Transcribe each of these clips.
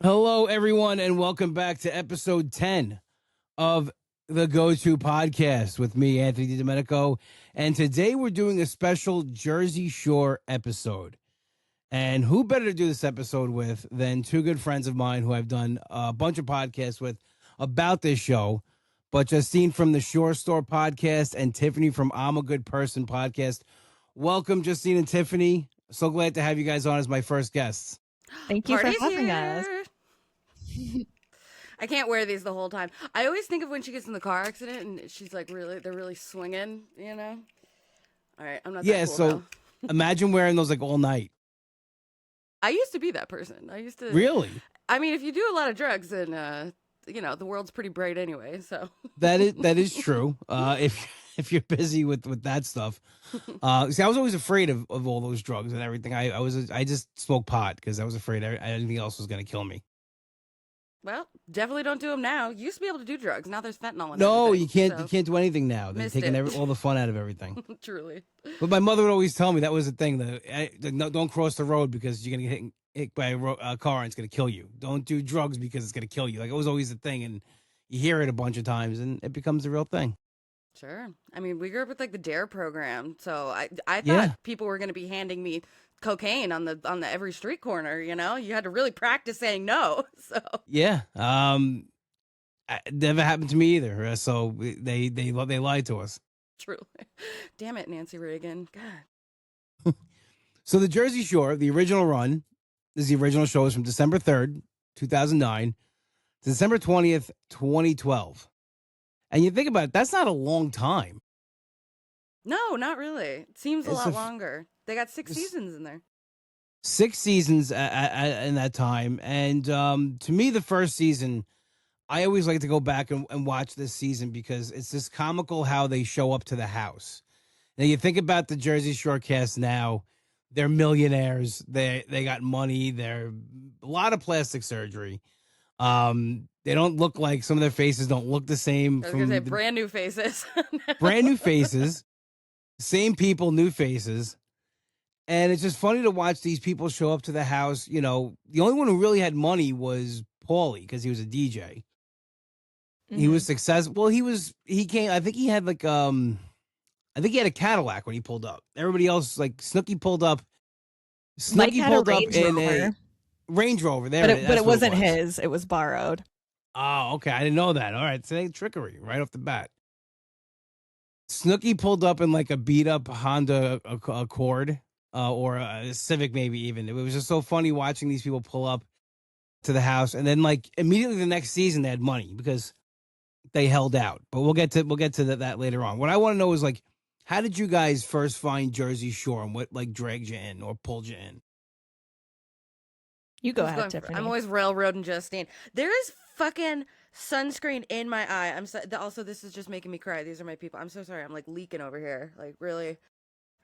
Hello, everyone, and welcome back to episode 10 of the Go-To Podcast with me, Anthony DiDomenico. And today we're doing a special Jersey Shore episode. And who better to do this episode with than two good friends of mine who I've done a bunch of podcasts with about this show, but Justine from the Shore Store podcast and Tiffany from I'm a Good Person podcast. Welcome, Justine and Tiffany. So glad to have you guys on as my first guests. Thank you for Party's having here. us. I can't wear these the whole time. I always think of when she gets in the car accident and she's like they're really swinging, you know? All right, I'm not that cool, so though. imagine wearing those like all night. I used to be that person. I used to. Really? I mean, if you do a lot of drugs, then, the world's pretty bright anyway, so. That is true. If you're busy with that stuff. See, I was always afraid of all those drugs and everything. I just smoked pot because I was afraid anything else was going to kill me. Well, definitely don't do them now. You used to be able to do drugs. Now there's fentanyl in No, everything, you can't. so. You can't do anything now. They're Missed taking it. all the fun out of everything. Truly. But my mother would always tell me that was the thing. No, don't cross the road because you're gonna get hit by a car and it's gonna kill you. Don't do drugs because it's gonna kill you. Like it was always the thing, and you hear it a bunch of times, and it becomes a real thing. Sure. I mean, we grew up with like the DARE program, so I thought Yeah. people were going to be handing me cocaine on the every street corner. You know, you had to really practice saying no. So Yeah. It never happened to me either. So they lied to us. true. Damn it, Nancy Reagan. God. So the Jersey Shore, the original run, the original show is from December 3rd, 2009 to December 20th, 2012. And you think about it, that's not a long time. No, not really. It seems a It's lot longer. They got 6 it's- seasons in there. 6 seasons in that time. And to me, the first season, I always like to go back and watch this season because it's just comical how they show up to the house. Now, you think about the Jersey Shore cast now, they're millionaires. They got money. They're a lot of plastic surgery. They don't look like some of their faces don't look the same. I was going to say brand new faces. Brand new faces, same people, new faces. And it's just funny to watch these people show up to the house. You know, the only one who really had money was Paulie because he was a DJ. He was successful. Well, he came, I think he had like, I think he had a Cadillac when he pulled up. Everybody else, like Snooki pulled up. Mike Snooki had a pulled up Range in Rover. a Range Rover. There, but it wasn't his. It was borrowed. Oh, okay. I didn't know that. All right. So trickery right off the bat. Snooki pulled up in like a beat up Honda Accord or a Civic, maybe even. It was just so funny watching these people pull up to the house. And then like immediately the next season they had money because they held out. But we'll get to that later on. What I want to know is like, how did you guys first find Jersey Shore and what like dragged you in or pulled you in? You go ahead, Tiffany. I'm always railroading Justine. There is fucking sunscreen in my eye. Also, this is just making me cry. These are my people. I'm so sorry. I'm like leaking over here. Like really,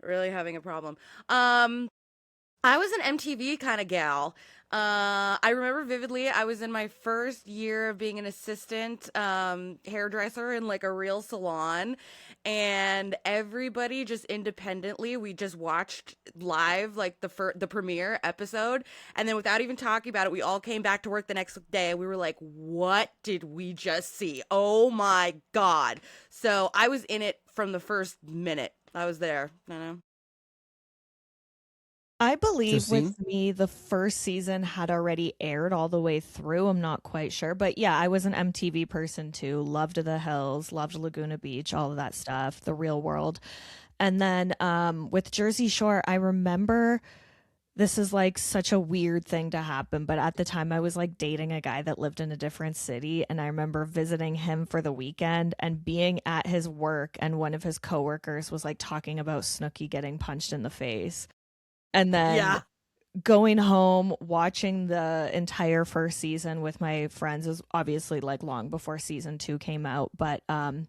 really having a problem. I was an MTV kind of gal. I remember vividly, I was in my first year of being an assistant hairdresser in like a real salon, and everybody just independently, we just watched live like the premiere episode, and then without even talking about it, we all came back to work the next day. We were like, "What did we just see? Oh my God!" So I was in it from the first minute. I was there. You know. I believe Justine? with me, the first season had already aired all the way through. I'm not quite sure. But yeah, I was an MTV person too. Loved The Hills, loved Laguna Beach, all of that stuff, The Real World. And then with Jersey Shore, I remember this is like such a weird thing to happen. But at the time, I was like dating a guy that lived in a different city. And I remember visiting him for the weekend and being at his work. And one of his coworkers was like talking about Snooki getting punched in the face. And then going home, watching the entire first season with my friends was obviously like long before season 2 came out. But and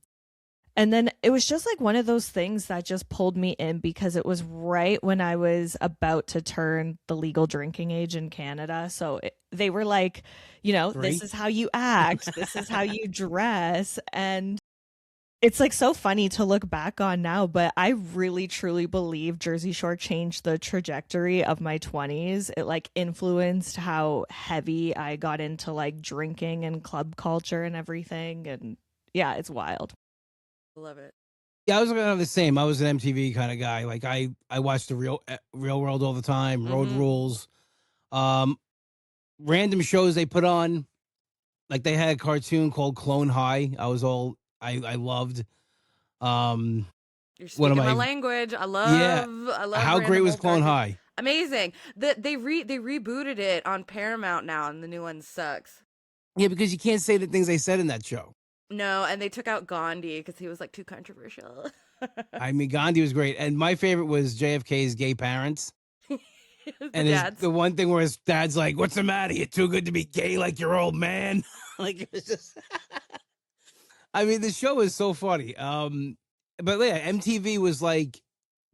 then it was just like one of those things that just pulled me in because it was right when I was about to turn the legal drinking age in Canada. So they were like, you know, this is how you act, this is how you dress. And It's like so funny to look back on now, but I really truly believe Jersey Shore changed the trajectory of my 20s. It like influenced how heavy I got into like drinking and club culture and everything. And yeah, it's wild. Love it. Yeah, I was kind of the same. I was an MTV kind of guy. Like I watched the Real World all the time, Road Rules, um, random shows they put on. Like they had a cartoon called Clone High. I loved. Um, You're one of speaking my my language. yeah. I love How great random was old Clone cartoons. High? Amazing. They rebooted it on Paramount now, and the new one sucks. Yeah, because you can't say the things they said in that show. No, and they took out Gandhi because he was like too controversial. I mean, Gandhi was great, and my favorite was JFK's gay parents. The And dads. the one thing where his dad's like, "What's the matter? You're too good to be gay, like your old man." Like it was just. I mean, the show is so funny. But yeah, MTV was like,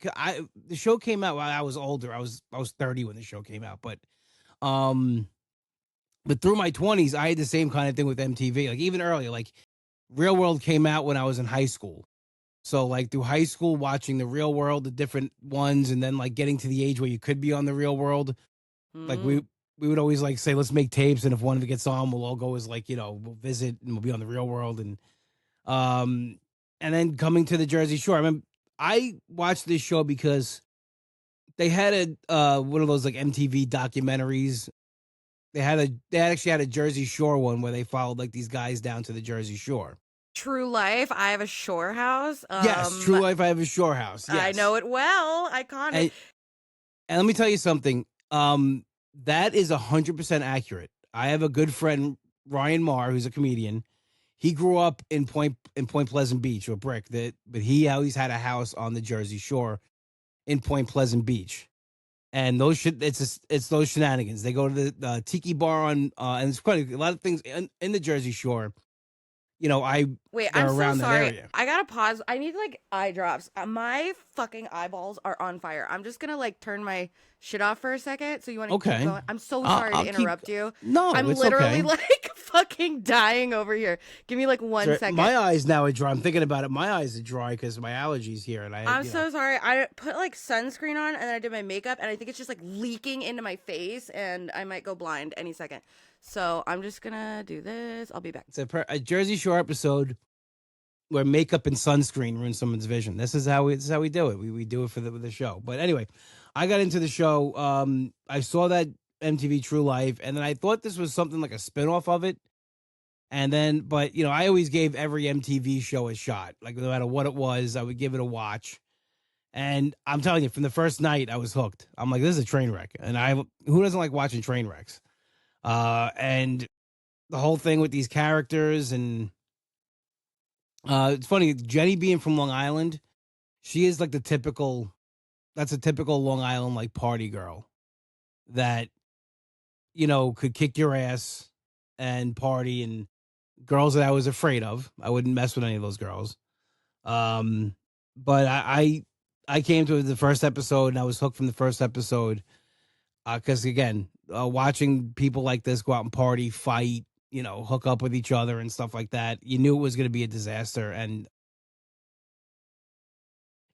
the show came out while I was older. I was 30 when the show came out, um, but through my 20s, I had the same kind of thing with MTV. Like even earlier, like Real World came out when I was in high school. So like through high school, watching the Real World, the different ones, and then like getting to the age where you could be on the Real World, like we would always like say, let's make tapes, and if one of it gets on, we'll all go as like we'll visit and we'll be on the Real World, um, and then coming to the Jersey Shore. I mean, I watched this show because they had one of those like MTV documentaries. They actually had a Jersey Shore one where they followed like these guys down to the Jersey Shore. True Life. I have a shore house. Yes, True Life. I have a shore house. Yes, I know it well. Iconic. And let me tell you something. That is 100% accurate. I have a good friend, Ryan Marr, who's a comedian. He grew up in Point Pleasant Beach, or Brick. But he always had a house on the Jersey Shore in Point Pleasant Beach. And it's those shenanigans. They go to the tiki bar and it's quite a lot of things in the Jersey Shore. Wait, they're I'm so around that sorry. area. I gotta pause. I need like eye drops. My fucking eyeballs are on fire. I'm just gonna like turn my shit off for a second. So you want to keep Okay. going? I'm so sorry I'll to keep. interrupt you. No, I'm it's literally okay. like fucking dying over here. Give me like 1 second. My eyes now are dry. I'm thinking about it. My eyes are dry because my allergies here, and I'm so sorry. I put like sunscreen on and then I did my makeup and I think it's just like leaking into my face and I might go blind any second. So I'm just gonna do this. I'll be back. It's a Jersey Shore episode where makeup and sunscreen ruin someone's vision. This is how we do it. We do it for the show. But anyway, I got into the show. I saw that MTV True Life, and then I thought this was something like a spinoff of it. And then, but I always gave every MTV show a shot. Like no matter what it was, I would give it a watch. And I'm telling you, from the first night, I was hooked. I'm like, this is a train wreck, and who doesn't like watching train wrecks? And the whole thing with these characters, and it's funny, Jenny being from Long Island, she is like that's a typical Long Island like party girl that could kick your ass and party, and girls that I was afraid of. I wouldn't mess with any of those girls. But I came to the first episode and I was hooked from the first episode. Because again, watching people like this go out and party, fight, hook up with each other and stuff like that, you knew it was going to be a disaster, and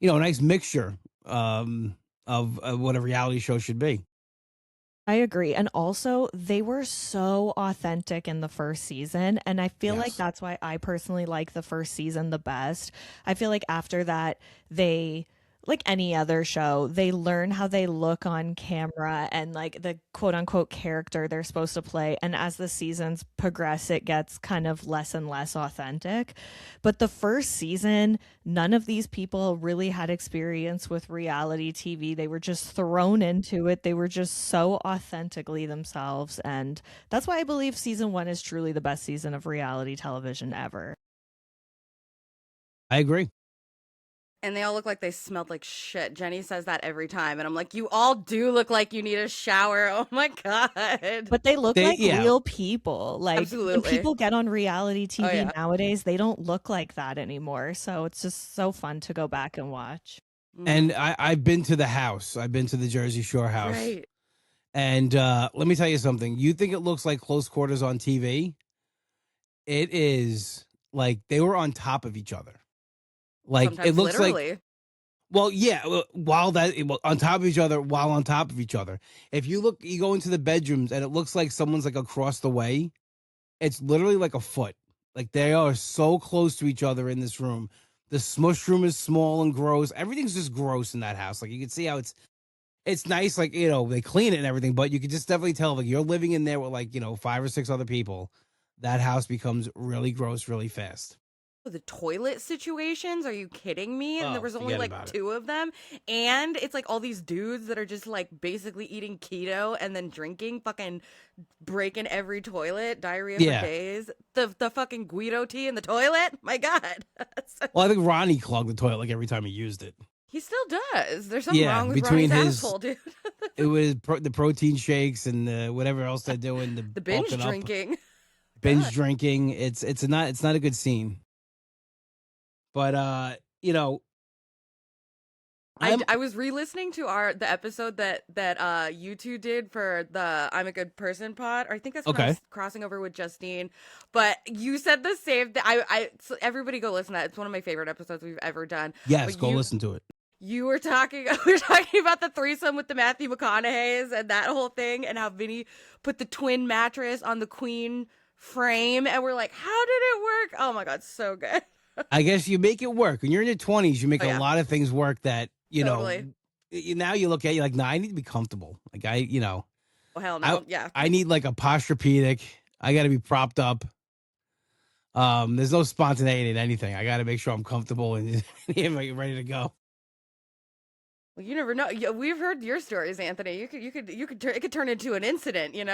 a nice mixture of what a reality show should be. I agree. And also, they were so authentic in the first season. And I feel like Yes. that's why I personally like the first season the best. I feel like after that, they, like any other show, they learn how they look on camera and like the quote unquote character they're supposed to play. And as the seasons progress, it gets kind of less and less authentic. But the first season, none of these people really had experience with reality TV. They were just thrown into it. They were just so authentically themselves. And that's why I believe season one is truly the best season of reality television ever. I agree. And they all look like they smelled like shit. Jenny says that every time. And I'm like, you all do look like you need a shower. Oh my God. But they look like real people. Like Absolutely. when people get on reality TV nowadays, they don't look like that anymore. So it's just so fun to go back and watch. And I've been to the house. I've been to the Jersey Shore house. Right. And let me tell you something. You think it looks like close quarters on TV? It is like they were on top of each other. Like it Sometimes looks like, literally. well, yeah, on top of each other, while on top of each other. If you look, you go into the bedrooms and it looks like someone's like across the way. It's literally like a foot. Like they are so close to each other in this room. The smush room is small and gross. Everything's just gross in that house. Like you can see how it's nice, like, they clean it and everything, but you could just definitely tell, like, you're living in there with, like, 5 or 6 other people. That house becomes really gross really fast. The toilet situations, are you kidding me? And there Oh, was only forget like about it. 2 of them, and it's like all these dudes that are just like basically eating keto and then drinking, fucking breaking every toilet, diarrhea for Yeah. days. The fucking Guido tea in the toilet, my god. Well, I think Ronnie clogged the toilet, like, every time he used it. He still does. There's something Yeah, wrong with between Ronnie's his asshole, dude. it was the protein shakes and whatever else they're doing, the The binge bulking up, drinking. binge God. drinking. It's not a good scene. But, I was re-listening to the episode that you two did for the I'm a Good Person pod, or I think that's when I Okay. was crossing over with Justine. But you said the same thing. So everybody go listen to that. It's one of my favorite episodes we've ever done. Yes, But go listen to it. You were talking we were talking about the threesome with the Matthew McConaughey's and that whole thing, and how Vinny put the twin mattress on the queen frame, and we're like, how did it work? Oh my god, so good. I guess you make it work. When you're in your 20s, you make Oh, yeah. a lot of things work that, Totally. now you look at you like, no, I need to be comfortable. Like Oh hell no. Yeah. I need like a posturepedic. I got to be propped up. There's no spontaneity in anything. I got to make sure I'm comfortable and ready to go. Well, you never know. We've heard your stories, Anthony. It could turn into an incident, with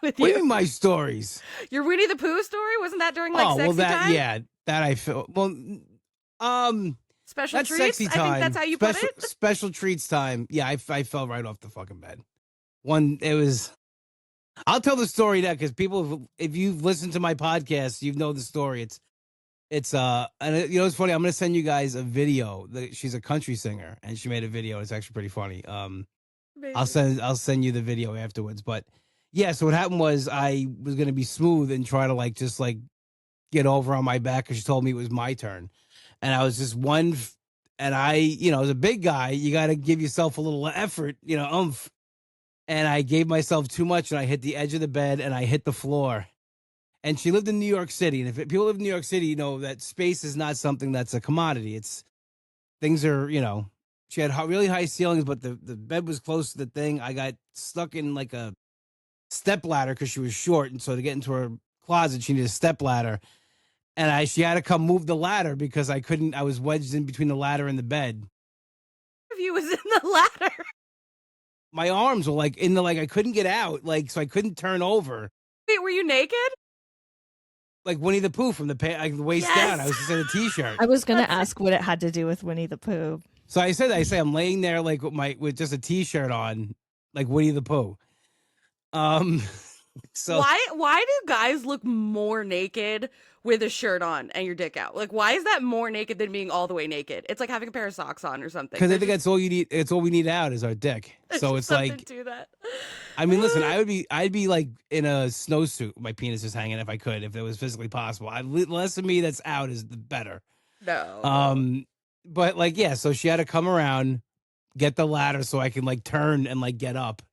What do you you. mean my stories? Your Winnie the Pooh story, wasn't that during like Oh, sexy well, time? yeah, that I feel. Well, Special that's treats. sexy I time. think that's how you special, put it. Special treats time. Yeah, I fell right off the fucking bed. It was. I'll tell the story now because people, if you've listened to my podcast, you know the story. It's and it's funny. I'm gonna send you guys a video. She's a country singer, and she made a video. It's actually pretty funny. Amazing. I'll send you the video afterwards. But yeah, so what happened was I was gonna be smooth and try to just get over on my back because she told me it was my turn, and I was just and I, as a big guy, you got to give yourself a little effort, oomph. And I gave myself too much, and I hit the edge of the bed, and I hit the floor. And she lived in New York City, and if people live in New York City, that space is not something that's a commodity. Things are, she had really high ceilings, but the bed was close to the thing. I got stuck in like a step ladder because she was short, and so to get into her closet, she needed a step ladder. And she had to come move the ladder because I couldn't. I was wedged in between the ladder and the bed. If you was in the ladder. My arms were I couldn't get out, so I couldn't turn over. Wait, were you naked? Like Winnie the Pooh from the waist down. I was just in a t-shirt. I was going to ask what it had to do with Winnie the Pooh. So I say I'm laying there with just a t-shirt on, like Winnie the Pooh. So why do guys look more naked with a shirt on and your dick out? Like, why is that more naked than being all the way naked? It's like having a pair of socks on or something. Because I think that's all you need. It's all we need out is our dick. So it's like, to that. I mean, listen, I'd be like in a snowsuit, with my penis just hanging if I could, if it was physically possible. Less of me that's out is the better. No. But yeah, so she had to come around, get the ladder so I can turn and get up.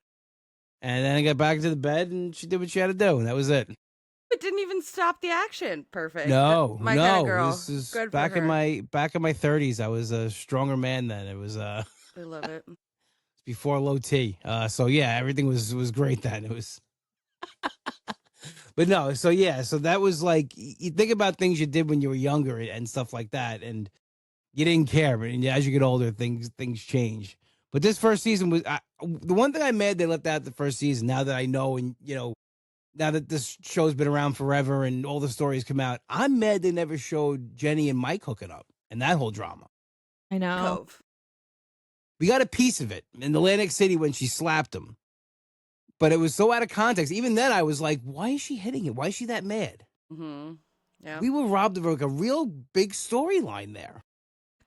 And then I got back to the bed and she did what she had to do, and that was it. It didn't even stop the action. Perfect. My kind of girl. This is Good back for her. in my 30s. I was a stronger man then. It was I love it. before low T. So yeah, everything was great then. It was But no, so yeah, so that was you think about things you did when you were younger and stuff like that, and you didn't care. But as you get older, things change. But this first season was the one thing I'm mad they left out the first season. Now that I know, and now that this show's been around forever and all the stories come out, I'm mad they never showed Jenny and Mike hooking up and that whole drama. I know. Cove. We got a piece of it in Atlantic City when she slapped him, but it was so out of context. Even then, I was like, "Why is she hitting him? Why is she that mad?" Mm-hmm. Yeah. We were robbed of a real big storyline there.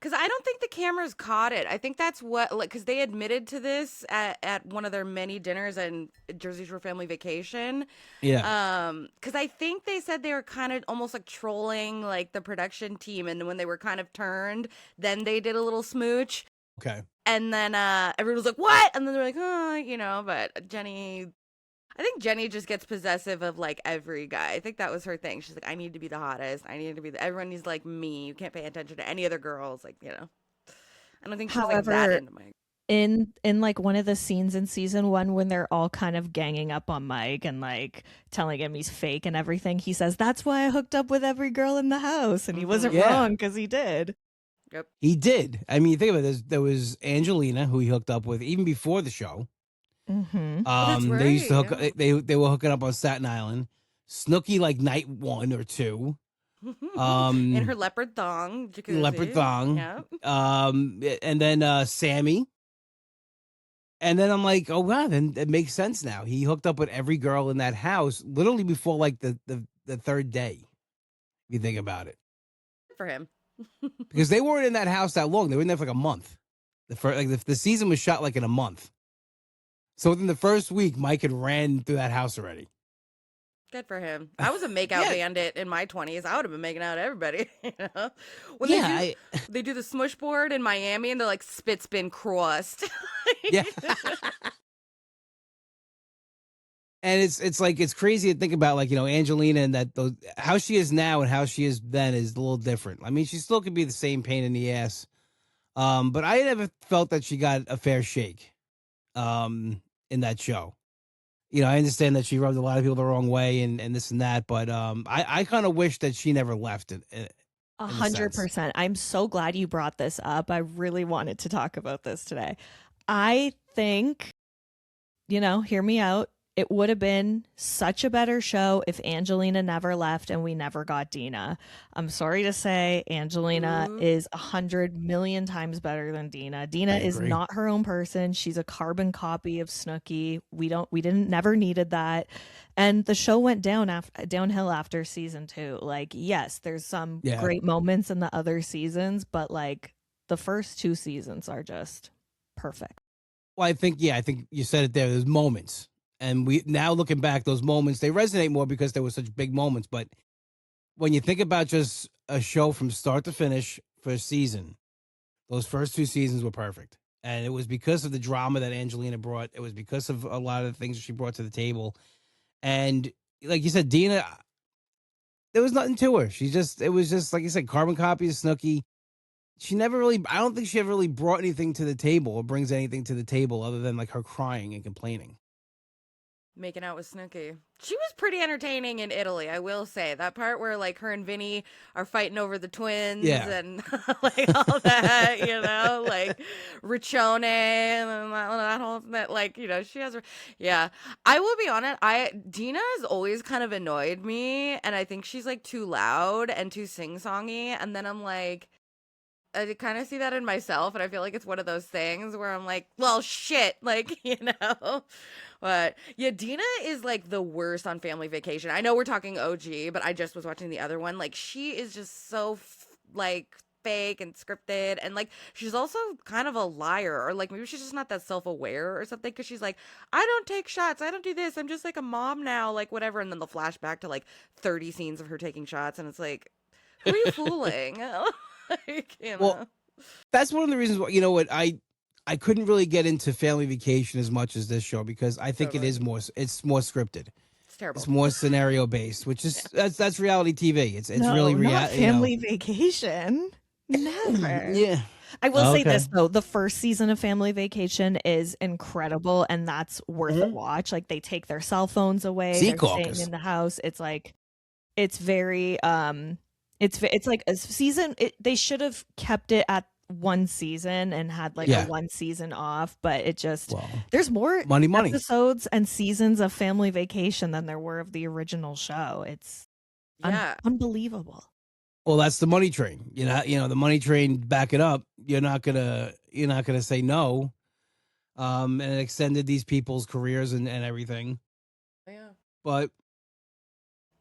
Because I don't think the cameras caught it. I think that's what, like, because they admitted to this at one of their many dinners in Jersey Shore Family Vacation. Yeah. Because I think they said they were kind of almost like trolling like the production team, and when they were kind of turned, then they did a little smooch, Okay. and then everyone was like, "What?" And then they're like, "Oh, you know." But Jenny, I think Jenny just gets possessive of like every guy. I think that was her thing. She's like, I need to be the hottest. I need to be everyone needs like me. You can't pay attention to any other girls. Like, you know. I don't think she's like that However, into Mike. in like one of the scenes in season 1 when they're all kind of ganging up on Mike and like telling him he's fake and everything, he says that's why I hooked up with every girl in the house, and he wasn't Yeah. wrong because he did. Yep. He did. I mean, think about it. There was Angelina, who he hooked up with even before the show. Mm-hmm. That's They used to right, hook. yeah. They were hooking up on Staten Island. Snooki like night 1 or 2. In her leopard thong jacuzzi. Leopard thong. Yep. And then Sammy. And then I'm like, oh wow, then it makes sense now. He hooked up with every girl in that house literally before like the third day. If you think about it, Good for him. because they weren't in that house that long. They were in there for like a month. The first, like the season was shot like in a month. So within the first week, Mike had ran through that house already. Good for him. I was a makeout Yeah. bandit in my 20s. I would have been making out everybody. You know? When Yeah, they do the smush board in Miami and they're like spit spin crust. yeah. And it's like it's crazy to think about, like, you know, Angelina and that those how she is now and how she is then is a little different. I mean, she still could be the same pain in the ass. But I never felt that she got a fair shake in that show. You know, I understand that she rubbed a lot of people the wrong way and this and that, but I kind of wish that she never left it. 100%. I'm so glad you brought this up. I really wanted to talk about this today. I think, you know, hear me out. It would have been such a better show if Angelina never left and we never got Dina. I'm sorry to say, Angelina is 100 million times better than Dina. Dina is not her own person. She's a carbon copy of Snooki. We didn't never needed that. And the show went downhill after season 2. Like, yes, there's some great moments in the other seasons, but like the first 2 seasons are just perfect. Well, I think you said it there. There's moments. And we now looking back, those moments, they resonate more because they were such big moments. But when you think about just a show from start to finish for a season, those first 2 seasons were perfect. And it was because of the drama that Angelina brought. It was because of a lot of the things that she brought to the table. And like you said, Dina, there was nothing to her. It was just, like you said, carbon copy of Snooki. She never really, I don't think she ever really brought anything to the table or brings anything to the table other than like her crying and complaining. Making out with Snooki. She was pretty entertaining in Italy, I will say. That part where like her and Vinny are fighting over the twins and like all that, you know, like Riccione and that whole that, like, you know, she has her. Yeah. I will be honest, Dina has always kind of annoyed me, and I think she's like too loud and too sing-songy, and then I'm like, I kind of see that in myself, and I feel like it's one of those things where I'm like, well, shit, like, you know. But yeah, Dina is like the worst on Family Vacation. I know we're talking OG, but I just was watching the other one. Like, she is just so like fake and scripted, and like she's also kind of a liar, or like maybe she's just not that self-aware or something, because she's like, I don't take shots, I don't do this, I'm just like a mom now, like whatever. And then they'll flash back to like 30 scenes of her taking shots, and it's like, who are you fooling? Like, you know. Well, that's one of the reasons why, you know what, I couldn't really get into Family Vacation as much as this show, because I think it's more scripted. It's terrible. It's more scenario based, which is that's reality TV. It's no, really not Family Vacation. Never. Yeah. I will say this though, the first season of Family Vacation is incredible, and that's worth a watch. Like, they take their cell phones away, they're staying in the house. It's like, it's very it's like a season. They should have kept it at one season and had like a one season off, but it just there's more money episodes and seasons of Family Vacation than there were of the original show. It's unbelievable. Well, that's the money train. You know, the money train, back it up. You're not gonna say no. And it extended these people's careers and everything. Yeah. But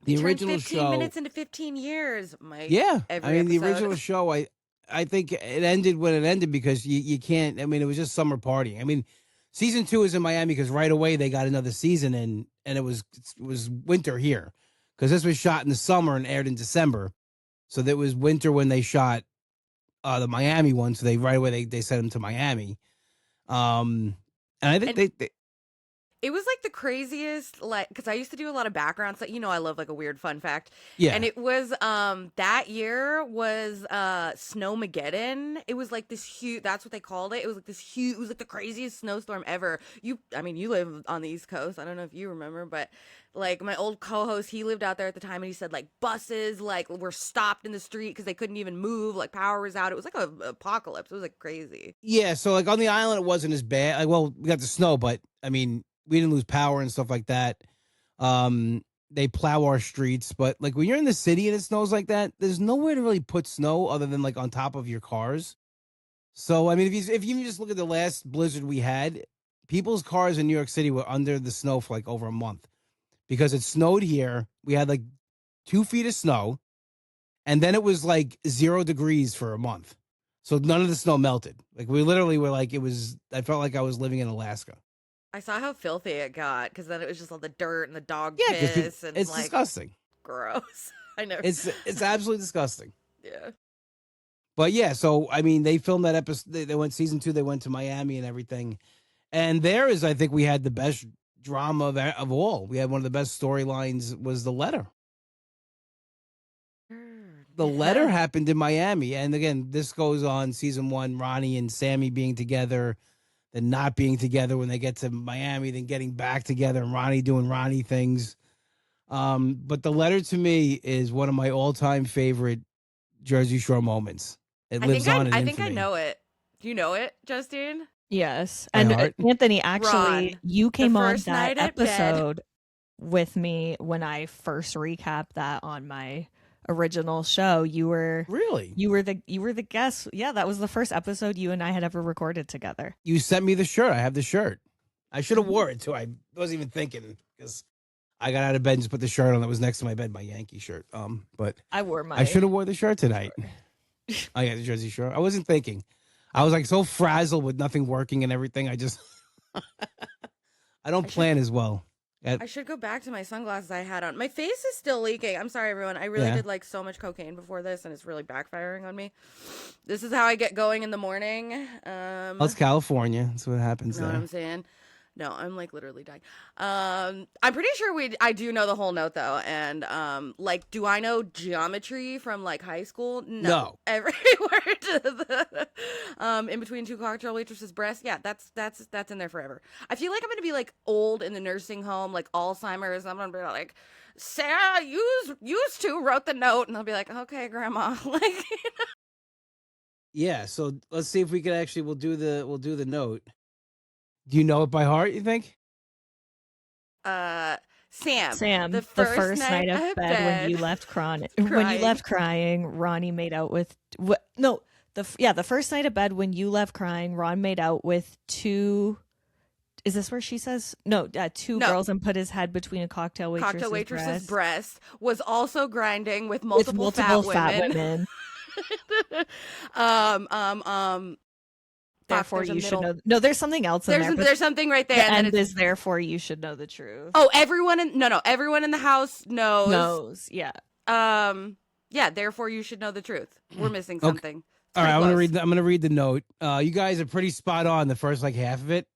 the original 15 show, minutes into 15 years, Mike. yeah. Every I mean, episode. the original show, I think it ended when it ended because you can't. I mean, it was just summer partying. I mean, season 2 is in Miami because right away they got another season in, and it was winter here because this was shot in the summer and aired in December, so that was winter when they shot the Miami one. So they right away they sent them to Miami. And I think And they it was like the craziest, like, because I used to do a lot of background stuff. I love like a weird fun fact. yeah. And it was that year was Snowmageddon. It was like this huge, that's what they called it. It was like this huge, it was like the craziest snowstorm ever. You live on the East Coast. I don't know if you remember, but like my old co-host, he lived out there at the time, and he said like buses like were stopped in the street because they couldn't even move, like power was out. It was like a apocalypse. It was like crazy. Yeah, so like on the island, it wasn't as bad. Like, well, we got the snow, but I mean, we didn't lose power and stuff like that. They plow our streets, but like when you're in the city and it snows like that, there's nowhere to really put snow other than like on top of your cars. So I mean, if you just look at the last blizzard we had, people's cars in New York City were under the snow for like over a month because it snowed here. We had like 2 feet of snow, and then it was like 0 degrees for a month. So none of the snow melted. Like we literally were like, I felt like I was living in Alaska. I saw how filthy it got because then it was just all the dirt and the dog Yeah, because piss and it's like disgusting. gross. I never. It's absolutely disgusting. Yeah. But yeah, so I mean, they filmed that episode. They went season 2. They went to Miami and everything. And there is, I think, we had the best drama of all. We had one of the best storylines. Was the letter. The letter happened in Miami, and again, this goes on season 1. Ronnie and Sammy being together, then not being together when they get to Miami, then getting back together, and Ronnie doing Ronnie things. But the letter to me is one of my all-time favorite Jersey Shore moments. It lives on in I infamy. think I know it. Do you know it, Justine? Yes. By And heart? Anthony, actually, Ron, you came on first that night at bed. episode with me when I first recapped that on my original show. You were Really? you were the guest. Yeah, that was the first episode you and I had ever recorded together. You sent me the shirt. I have the shirt. I should have wore it too. I wasn't even thinking because I got out of bed and just put the shirt on that was next to my bed, my Yankee shirt. But I wore my I should have wore the shirt tonight. Oh yeah, the Jersey Shore. I wasn't thinking. I was like so frazzled with nothing working and everything. I just I don't plan as well. I should go back to my sunglasses I had on. My face is still leaking. I'm sorry, everyone. I really did like so much cocaine before this, and it's really backfiring on me. This is how I get going in the morning. Well, it's California. That's what happens You know there. what I'm saying? No, I'm like literally dying. I'm pretty sure I do know the whole note though. And like, do I know geometry from like high school? No. Every word to the in between two cocktail waitresses' breasts. Yeah, that's in there forever. I feel like I'm gonna be like old in the nursing home, like Alzheimer's. I'm gonna be like, Sarah, used to wrote the note, and I'll be like, okay, grandma. Like, Yeah, so let's see if we can actually we'll do the note. Do you know it by heart, you think? Sam, the first night of bed when you left crying. When you left crying, Ronnie made out with the first night of bed when you left crying, Ron made out with two. Is this where she says two girls and put his head between a cocktail waitress's breast, was also grinding with multiple fat women. Therefore, you should know. No, there's something else in there. There's something right there. The end is therefore you should know the truth. Oh, everyone in the house knows. Yeah. Yeah. Therefore, you should know the truth. We're missing something. All right, I'm gonna read the note. You guys are pretty spot on the first like half of it.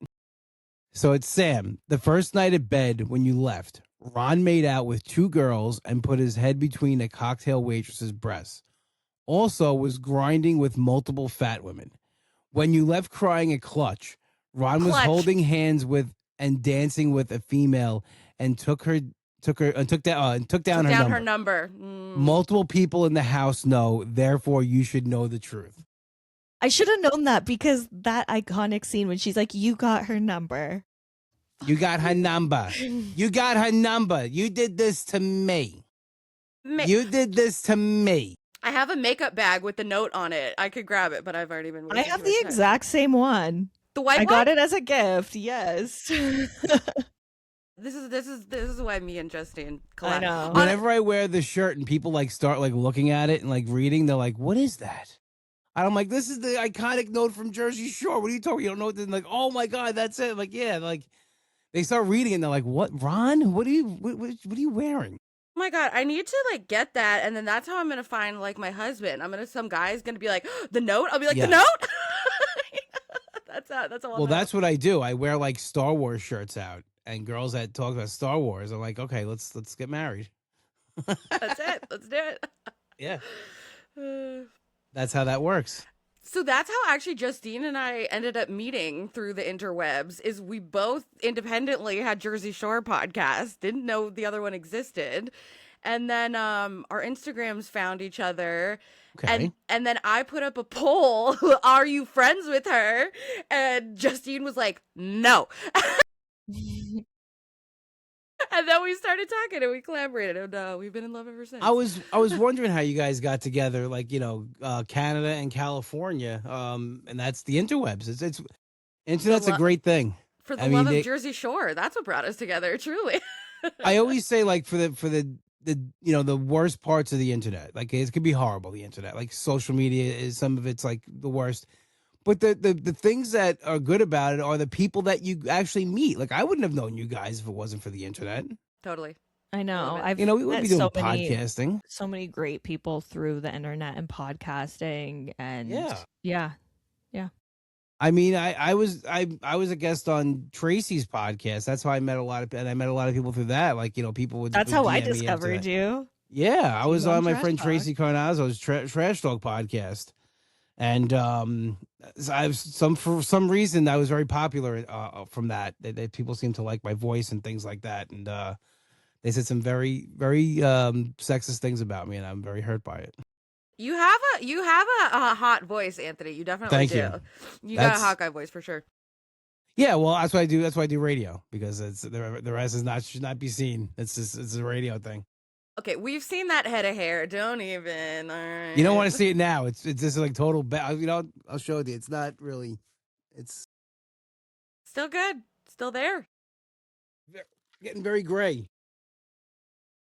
So it's Sam. The first night of bed when you left, Ron made out with two girls and put his head between a cocktail waitress's breasts. Also was grinding with multiple fat women. When you left crying at Clutch, Ron was holding hands with and dancing with a female and took down her number. Multiple people in the house know, therefore you should know the truth. I should have known that because that iconic scene when she's like, "You got her number." You got her number. You got her number. You did this to me. You did this to me. I have a makeup bag with the note on it. I could grab it, but I've already been. I have the exact same one. The white one? I got it as a gift. Yes. This is why me and Justine collab. I know. Whenever I wear the shirt and people like start like looking at it and like reading, they're like, "What is that?" And I'm like, this is the iconic note from Jersey Shore. What are you talking? You don't know what this? Like, oh my god, that's it. Like, yeah, like they start reading it and they're like, what, Ron? What are you wearing? Oh my god, I need to like get that, and then that's how I'm gonna find like my husband. Some guy's gonna be like, the note. I'll be like, the Yes. note. That's all. Well, that's what I do. I wear like Star Wars shirts out, and girls that talk about Star Wars are like, okay, let's get married. That's it. Let's do it. Yeah, that's how that works. So that's how actually Justine and I ended up meeting through the interwebs. Is we both independently had Jersey Shore podcasts, didn't know the other one existed, and then our Instagrams found each other. Okay. And then I put up a poll, are you friends with her? And Justine was like, no. And then we started talking and we collaborated, and we've been in love ever since. I was wondering how you guys got together, like Canada and California, and that's the interwebs. It's internet's a great thing. For the love of Jersey Shore, that's what brought us together. Truly. I always say, like, for the the worst parts of the internet, like it could be horrible. The internet, like social media, is some of it's like the worst. But the things that are good about it are the people that you actually meet. Like, I wouldn't have known you guys if it wasn't for the internet. Totally. I know. We would be doing podcasting. So many great people through the internet and podcasting, and yeah. I mean, I was a guest on Tracy's podcast. That's how I met a lot of people through that. Like, people would. That's how I discovered you. Yeah, I was on my friend Tracy Carnazzo's Trash Talk podcast. And for some reason I was very popular from that. People seem to like my voice and things like that. And they said some very, very sexist things about me, and I'm very hurt by it. You have a hot voice, Anthony. You definitely do. You got a hot guy voice for sure. Yeah, well, that's why I do. That's why I do radio, because it's the rest should not be seen. It's a radio thing. Okay, we've seen that head of hair. Don't even. All right. You don't want to see it now. It's just like total. I'll show it to you. It's not really. It's still good. Still there. Getting very gray.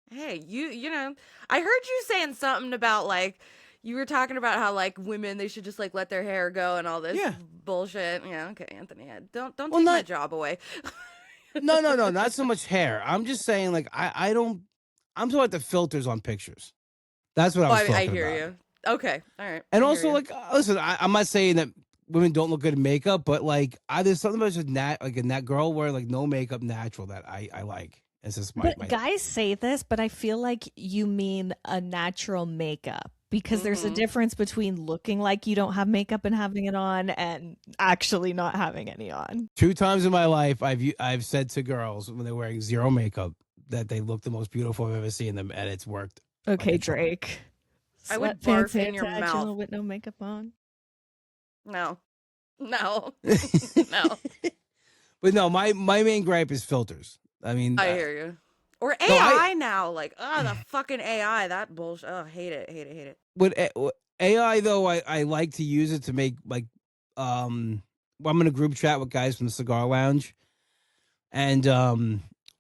Hey, I heard you saying something about like you were talking about how like women, they should just like let their hair go and all this bullshit. Yeah, okay, Anthony. Don't take my job away. No, not so much hair. I'm just saying, like, I don't. I'm talking about the filters on pictures. That's what I was talking about. I hear you. Okay, all right. And also, like, listen, I'm not saying that women don't look good in makeup, but like, there's something about just that girl wearing like no makeup, natural, that I like. It's just my. Guys say this, but I feel like you mean a natural makeup, because there's a difference between looking like you don't have makeup and having it on, and actually not having any on. 2 times in my life, I've said to girls when they're wearing zero makeup that they look the most beautiful I've ever seen them, and it's worked. Okay, like Drake. I would barf in your mouth with no makeup on. No. No. But no, my main gripe is filters. I mean, I hear you. Or AI now, like, the fucking AI, that bullshit. Oh, hate it. With AI though, I like to use it to make like, I'm in a group chat with guys from the Cigar Lounge, and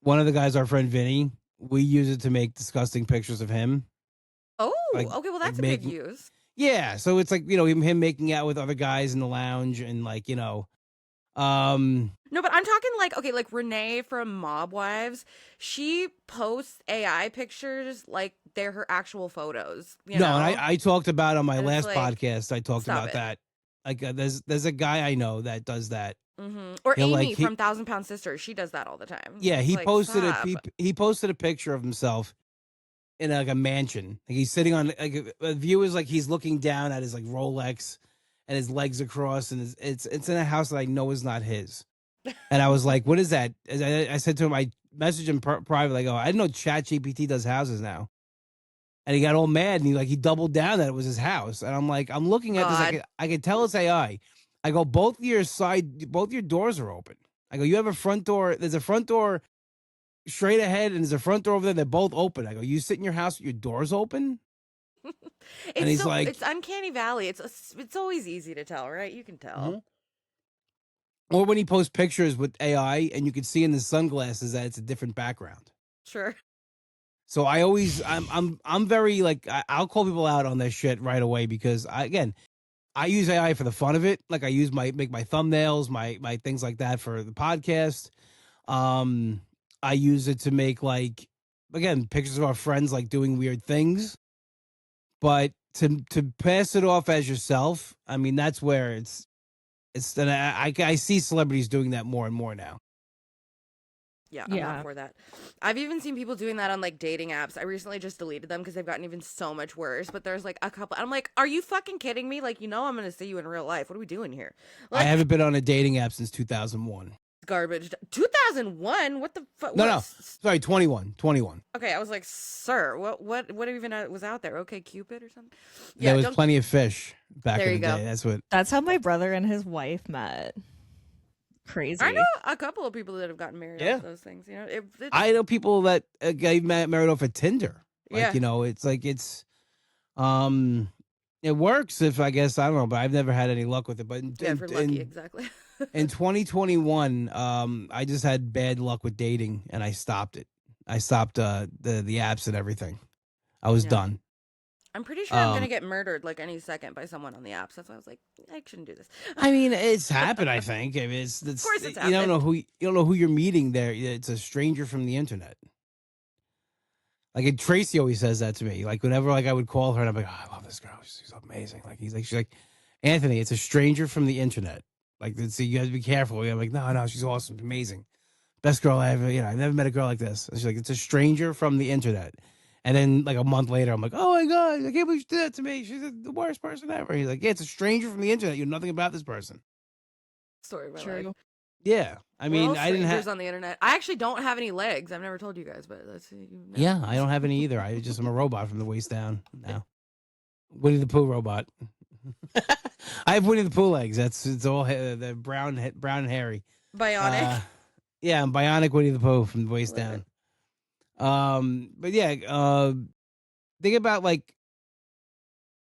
one of the guys, our friend Vinny, we use it to make disgusting pictures of him. Oh, okay, well that's a big use. Yeah, so it's like, him making out with other guys in the lounge, and like, No, but I'm talking like, okay, like Renee from Mob Wives, she posts AI pictures like they're her actual photos. You know? And I talked about on my last podcast, I talked about that. Like, there's a guy I know that does that. Mm-hmm. Or Amy from 1,000 Pound Sisters, she does that all the time. Yeah, he posted he posted a picture of himself in like a mansion. Like, he's sitting on, like, a view is like he's looking down at his like Rolex, and his legs across, and it's in a house that I know is not his. And I was like, "What is that?" I said to him, I messaged him privately. I go, "I didn't know ChatGPT does houses now." And he got all mad, and he doubled down that it was his house. And I'm like, I'm looking at this, I can tell it's AI. I go, both your doors are open. I go, you have a front door. There's a front door straight ahead, and there's a front door over there. They're both open. I go, you sit in your house with your doors open? And he's like, it's uncanny valley. It's always easy to tell, right? You can tell. Mm-hmm. Or when he posts pictures with AI, and you can see in the sunglasses that it's a different background. Sure. So I'm very like, I'll call people out on this shit right away, because I use AI for the fun of it. Like I make my thumbnails, my things like that for the podcast. I use it to make like again pictures of our friends like doing weird things. But to pass it off as yourself, I mean that's where it's and I see celebrities doing that more and more now. Yeah, I'm not Yeah. for that. I've even seen people doing that on like dating apps. I recently just deleted them because they've gotten even so much worse. But there's like a couple. I'm like, are you fucking kidding me? Like, I'm gonna see you in real life. What are we doing here? I Like, haven't been on a dating app since 2001. garbage. 2001. What the fuck? No, sorry, 21. Okay, I was like, sir, what even was out there? Okay, Cupid or something. There Yeah, was don't. plenty of fish back There in you the go. day. That's what. That's how my brother and his wife met. Crazy. I know a couple of people that have gotten married Yeah. off those things. I know people that got married off of Tinder. Like Yeah. it's like um, it works if I guess I don't know, but I've never had any luck with it. But Yeah, if you're lucky, exactly. in 2021, I just had bad luck with dating, and I stopped it. I stopped the apps and everything. I was Yeah. done. I'm pretty sure I'm gonna get murdered like any second by someone on the apps. That's why I was like, I shouldn't do this. I mean, it's happened. I think. I mean, it's Of course it's you don't know happened. who you're meeting there. It's a stranger from the internet. Like and Tracy always says that to me. Like whenever like I would call her and I'm like, oh, I love this girl. She's amazing. Like she's like, Anthony, it's a stranger from the internet. Like so you guys be careful. I'm like, no, she's awesome, amazing, best girl I ever. I've never met a girl like this. And she's like, it's a stranger from the internet. And then like a month later, I'm like, oh my god, I can't believe she did that to me. She's the worst person ever. He's like, yeah, it's a stranger from the internet. You know nothing about this person. Story of my True. life. Yeah, I We're mean, all I didn't strangers have. on the internet. I actually don't have any legs. I've never told you guys, but let's see. Yeah, I don't have any either. I'm a robot from the waist down now. Winnie the Pooh robot. I have Winnie the Pooh legs. It's all the brown and hairy. Bionic. Yeah, I'm bionic Winnie the Pooh from the waist Love down. But yeah, think about like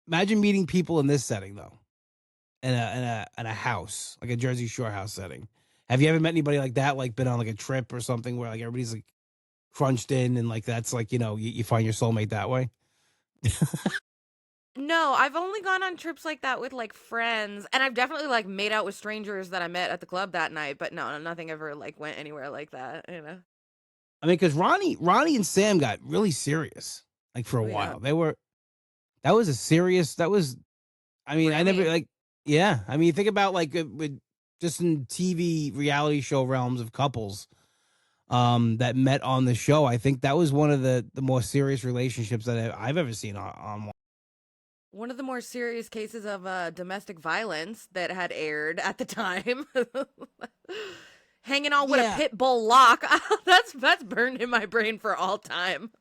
imagine meeting people in this setting though, in a house like a Jersey Shore house setting. Have you ever met anybody like that? Like been on like a trip or something where like everybody's like crunched in and like that's like you find your soulmate that way. No, I've only gone on trips like that with like friends, and I've definitely like made out with strangers that I met at the club that night. But no, nothing ever like went anywhere like that. I mean, because Ronnie and Sam got really serious like for a Oh, yeah. while. That was a serious. That was. I mean, I never Grammy. like. Yeah, I mean, think about like with just in TV reality show realms of couples that met on the show. I think that was one of the more serious relationships that I've ever seen on. One of the more serious cases of domestic violence that had aired at the time. Hanging on with a pit bull lock. That's burned in my brain for all time.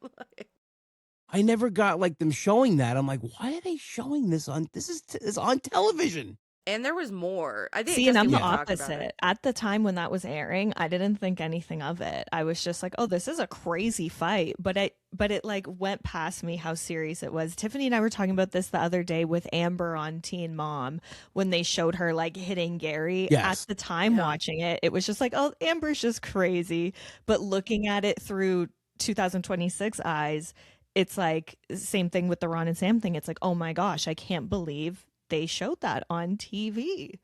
I never got like them showing that. I'm like, why are they showing this on? This is on television. And there was more. I think. See, and I'm the Justine talked about opposite. it. At the time when that was airing, I didn't think anything of it. I was just like, "Oh, this is a crazy fight," but it like went past me how serious it was. Tiffany and I were talking about this the other day with Amber on Teen Mom when they showed her like hitting Gary. Yes. At the time watching it, it was just like, "Oh, Amber's just crazy." But looking at it through 2026 eyes, it's like same thing with the Ron and Sam thing. It's like, "Oh my gosh, I can't believe they showed that on TV."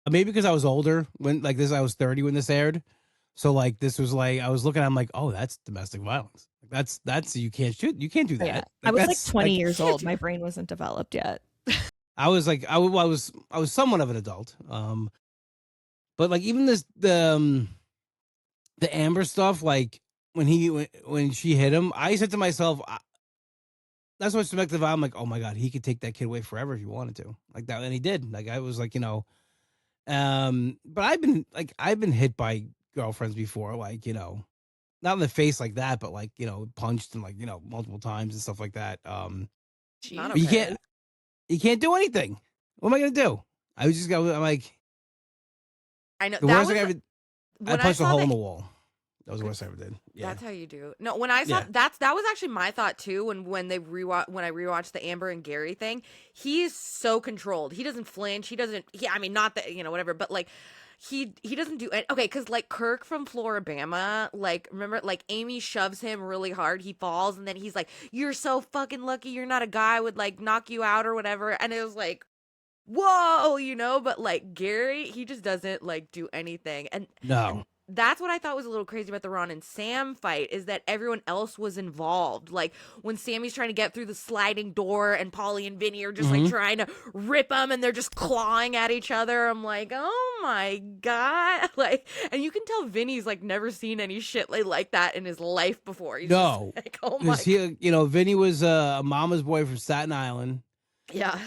Maybe because I was older when like this, I was 30 when this aired. So like this was like I was looking, I'm like, oh, that's domestic violence. Like, that's you can't shoot, you can't do that. Yeah. Like, I was like that's 20 years old. My brain wasn't developed yet. I was like I was somewhat of an adult. But like even the Amber stuff, like when she hit him, I said to myself, that's what's domestic violence. I'm like, oh my god, he could take that kid away forever if he wanted to, like that, and he did. Like I was like, but I've been hit by girlfriends before, like not in the face like that, but like punched and like multiple times and stuff like that. Not But okay. you can't do anything. What am I gonna do? I was just go. I'm like, I know the that worst was thing I ever. I when I punched a saw hole the in the wall. That was the worst I ever did. Yeah. That's how you do. No, when I saw Yeah. that was actually my thought too. When I rewatched the Amber and Gary thing, he is so controlled. He doesn't flinch. He doesn't. I mean, not that whatever, but like he doesn't do it. Okay, because like Kirk from Floribama, like remember, like Amy shoves him really hard. He falls, and then he's like, "You're so fucking lucky. You're not a guy would like knock you out or whatever." And it was like, whoa, but like Gary, he just doesn't like do anything. And No. that's what I thought was a little crazy about the Ron and Sam fight, is that everyone else was involved. Like when Sammy's trying to get through the sliding door and Polly and Vinny are just like trying to rip them and they're just clawing at each other. I'm like, oh my God. Like, and you can tell Vinny's like never seen any shit like that in his life before. He's No. just like, oh my Because he, Vinny was a mama's boy from Staten Island. Yeah.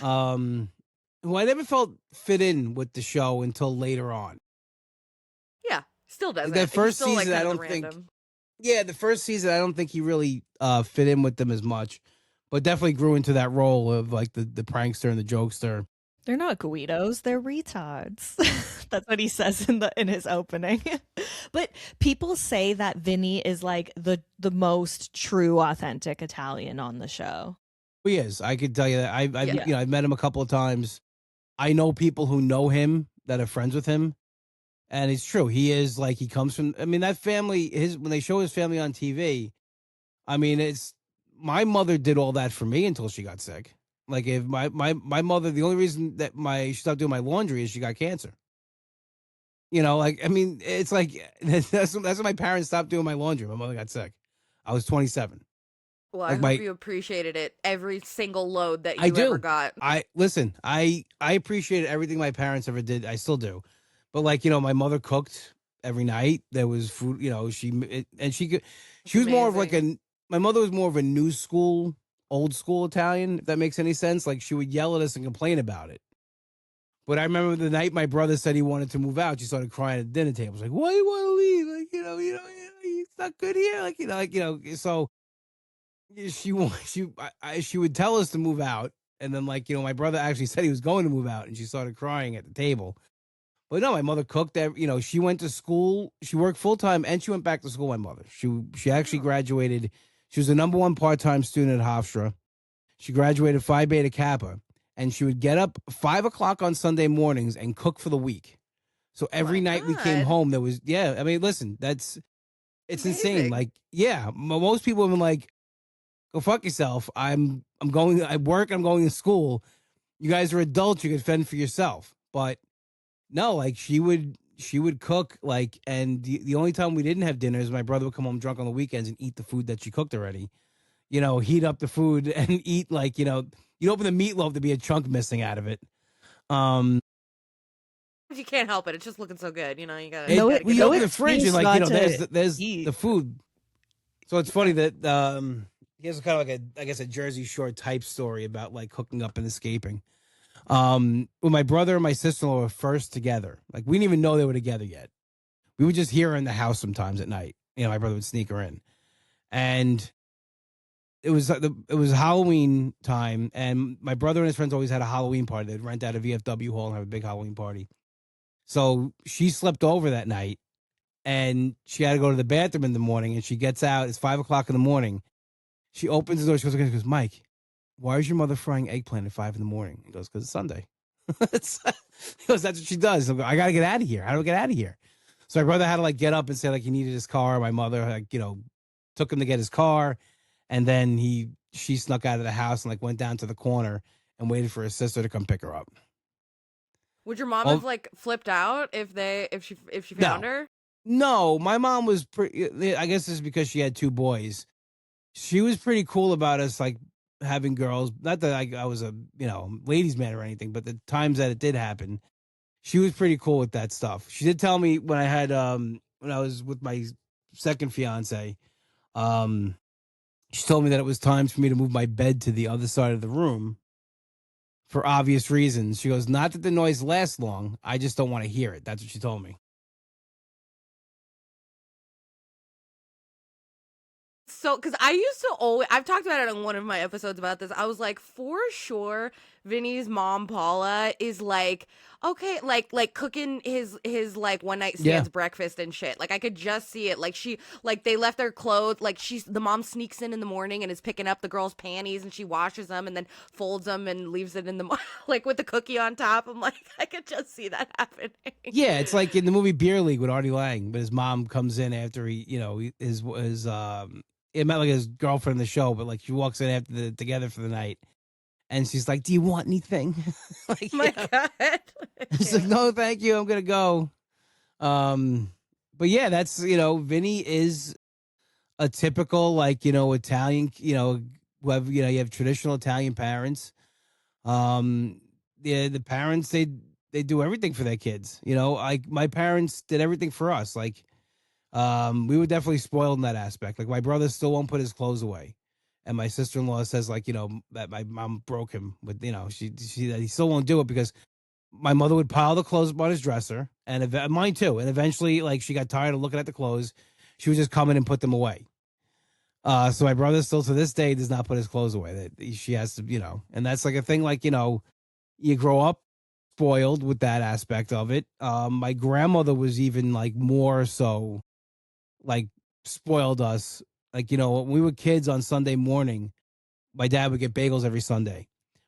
Who I never felt fit in with the show until later on. Yeah. Still doesn't. The He's first still, like, season, I kind of don't the think. random. Yeah, the first season, I don't think he really fit in with them as much, but definitely grew into that role of like the prankster and the jokester. They're not Guidos, they're retards. That's what he says in his opening. But people say that Vinny is like the most true, authentic Italian on the show. He is. I could tell you that. I've Yeah. I've met him a couple of times. I know people who know him that are friends with him, and it's true. He is like he comes from. I mean, that family. When they show his family on TV, I mean, it's my mother did all that for me until she got sick. Like if my mother, the only reason that she stopped doing my laundry is she got cancer. Like I mean, it's like that's when my parents stopped doing my laundry. My mother got sick. I was 27. Well, I Like hope you appreciated it, every single load that I you do. ever got. I listen. I appreciated everything my parents ever did. I still do, but like my mother cooked every night. There was food. She could. She was more of like my mother was more of a new school, old school Italian. If that makes any sense. Like she would yell at us and complain about it. But I remember the night my brother said he wanted to move out. She started crying at the dinner table. She's like, "Why do you want to leave? Like it's not good here. So." She would tell us to move out, and then my brother actually said he was going to move out, and she started crying at the table. But no, my mother cooked. She went to school. She worked full time, and she went back to school. My mother. She actually graduated. She was the number one part time student at Hofstra. She graduated Phi Beta Kappa, and she would get up 5 o'clock on Sunday mornings and cook for the week. So every night we came home, there was I mean, listen, it's insane. Like most people have been like, go fuck yourself. I work, I'm going to school. You guys are adults, you can fend for yourself. But no, like she would cook, like, and the only time we didn't have dinner is my brother would come home drunk on the weekends and eat the food that she cooked already. Heat up the food and eat you'd open the meatloaf to be a chunk missing out of it. You can't help it. It's just looking so good. You gotta. We open the fridge and there's eat. the food. So it's funny that he has kind of like a Jersey Shore type story about like hooking up and escaping. When my brother and my sister-in-law were first together, like we didn't even know they were together yet. We would just hear her in the house sometimes at night. My brother would sneak her in, and it was Halloween time, and my brother and his friends always had a Halloween party. They'd rent out a VFW hall and have a big Halloween party. So she slept over that night, and she had to go to the bathroom in the morning. And she gets out. It's 5 o'clock in the morning. She opens the door. She goes, Mike, why is your mother frying eggplant at 5 in the morning? He goes, because it's Sunday. He goes, that's what she does. I got to get out of here. How do I get out of here? So my brother had to get up and say he needed his car. My mother, took him to get his car. And then she snuck out of the house and went down to the corner and waited for his sister to come pick her up. Would your mom have flipped out if she found her? No, my mom was pretty. I guess it's because she had two boys. She was pretty cool about us having girls. Not that I was a ladies' man or anything, but the times that it did happen, she was pretty cool with that stuff. She did tell me when I had when I was with my second fiance, she told me that it was time for me to move my bed to the other side of the room for obvious reasons. She goes, not that the noise lasts long, I just don't want to hear it. That's what she told me. So, because I used to always, I've talked about it on one of my episodes about this. I was like, for sure, Vinny's mom, Paula, is okay, cooking his one night stands breakfast and shit. I could just see it. They left their clothes. The mom sneaks in the morning and is picking up the girl's panties and she washes them and then folds them and leaves it in the with the cookie on top. I'm like, I could just see that happening. Yeah, it's like in the movie Beer League with Artie Lang, but his mom comes in after it met his girlfriend in the show, but she walks in after together for the night, And she's like, "Do you want anything?" Oh my God. It's like, "No, thank you. I'm gonna go." Um, but yeah, that's Vinny is a typical Italian. You have traditional Italian parents. Um, the parents they do everything for their kids. Like my parents did everything for us. Like, we were definitely spoiled in that aspect. Like my brother still won't put his clothes away. And my sister in law says that my mom broke him with she that he still won't do it because my mother would pile the clothes up on his dresser and mine too. And eventually, like she got tired of looking at the clothes, she would just come in and put them away. So my brother still to this day does not put his clothes away. That she has to, and that's like a thing. Like you grow up spoiled with that aspect of it. My grandmother was even like more so like spoiled us. Like when we were kids on Sunday morning, my dad would get bagels every Sunday.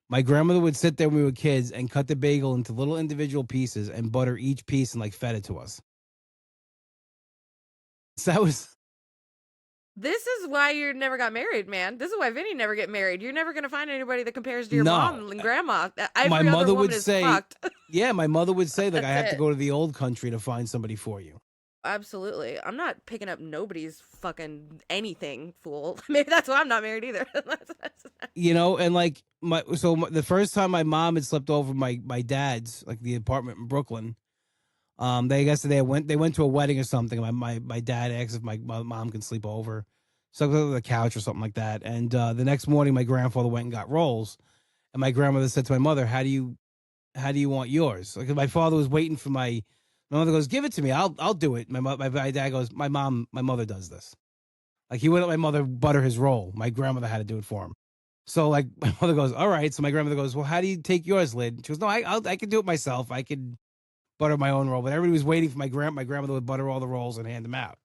My grandmother would sit there when we were kids and cut the bagel into little individual pieces and butter each piece and like fed it to us. So that was This is why you never got married, man. This is why Vinny never get married. You're never gonna find anybody that compares to your no. mom and grandma. Every My other mother woman would is say, fucked. yeah, my mother would say like I That's have to it. go to the old country to find somebody for you. Absolutely. I'm not picking up nobody's fucking anything, fool. Maybe that's why I'm not married either. And like the first time my mom had slept over my dad's like the apartment in Brooklyn. They I guess they went to a wedding or something. My dad asked if my mom can sleep over, slept over the couch or something like that. And the next morning, my grandfather went and got rolls, and my grandmother said to my mother, "How do you want yours?" Like my father was waiting for my mother goes, "Give it to me. I'll do it." My dad goes, my mother does this." Like he wouldn't let my mother butter his roll. My grandmother had to do it for him. So like my mother goes, "All right." So my grandmother goes, "Well, how do you take yours, Lid?" She goes, "No, I can do it myself. I could butter my own roll." But everybody was waiting for my grandmother would butter all the rolls and hand them out.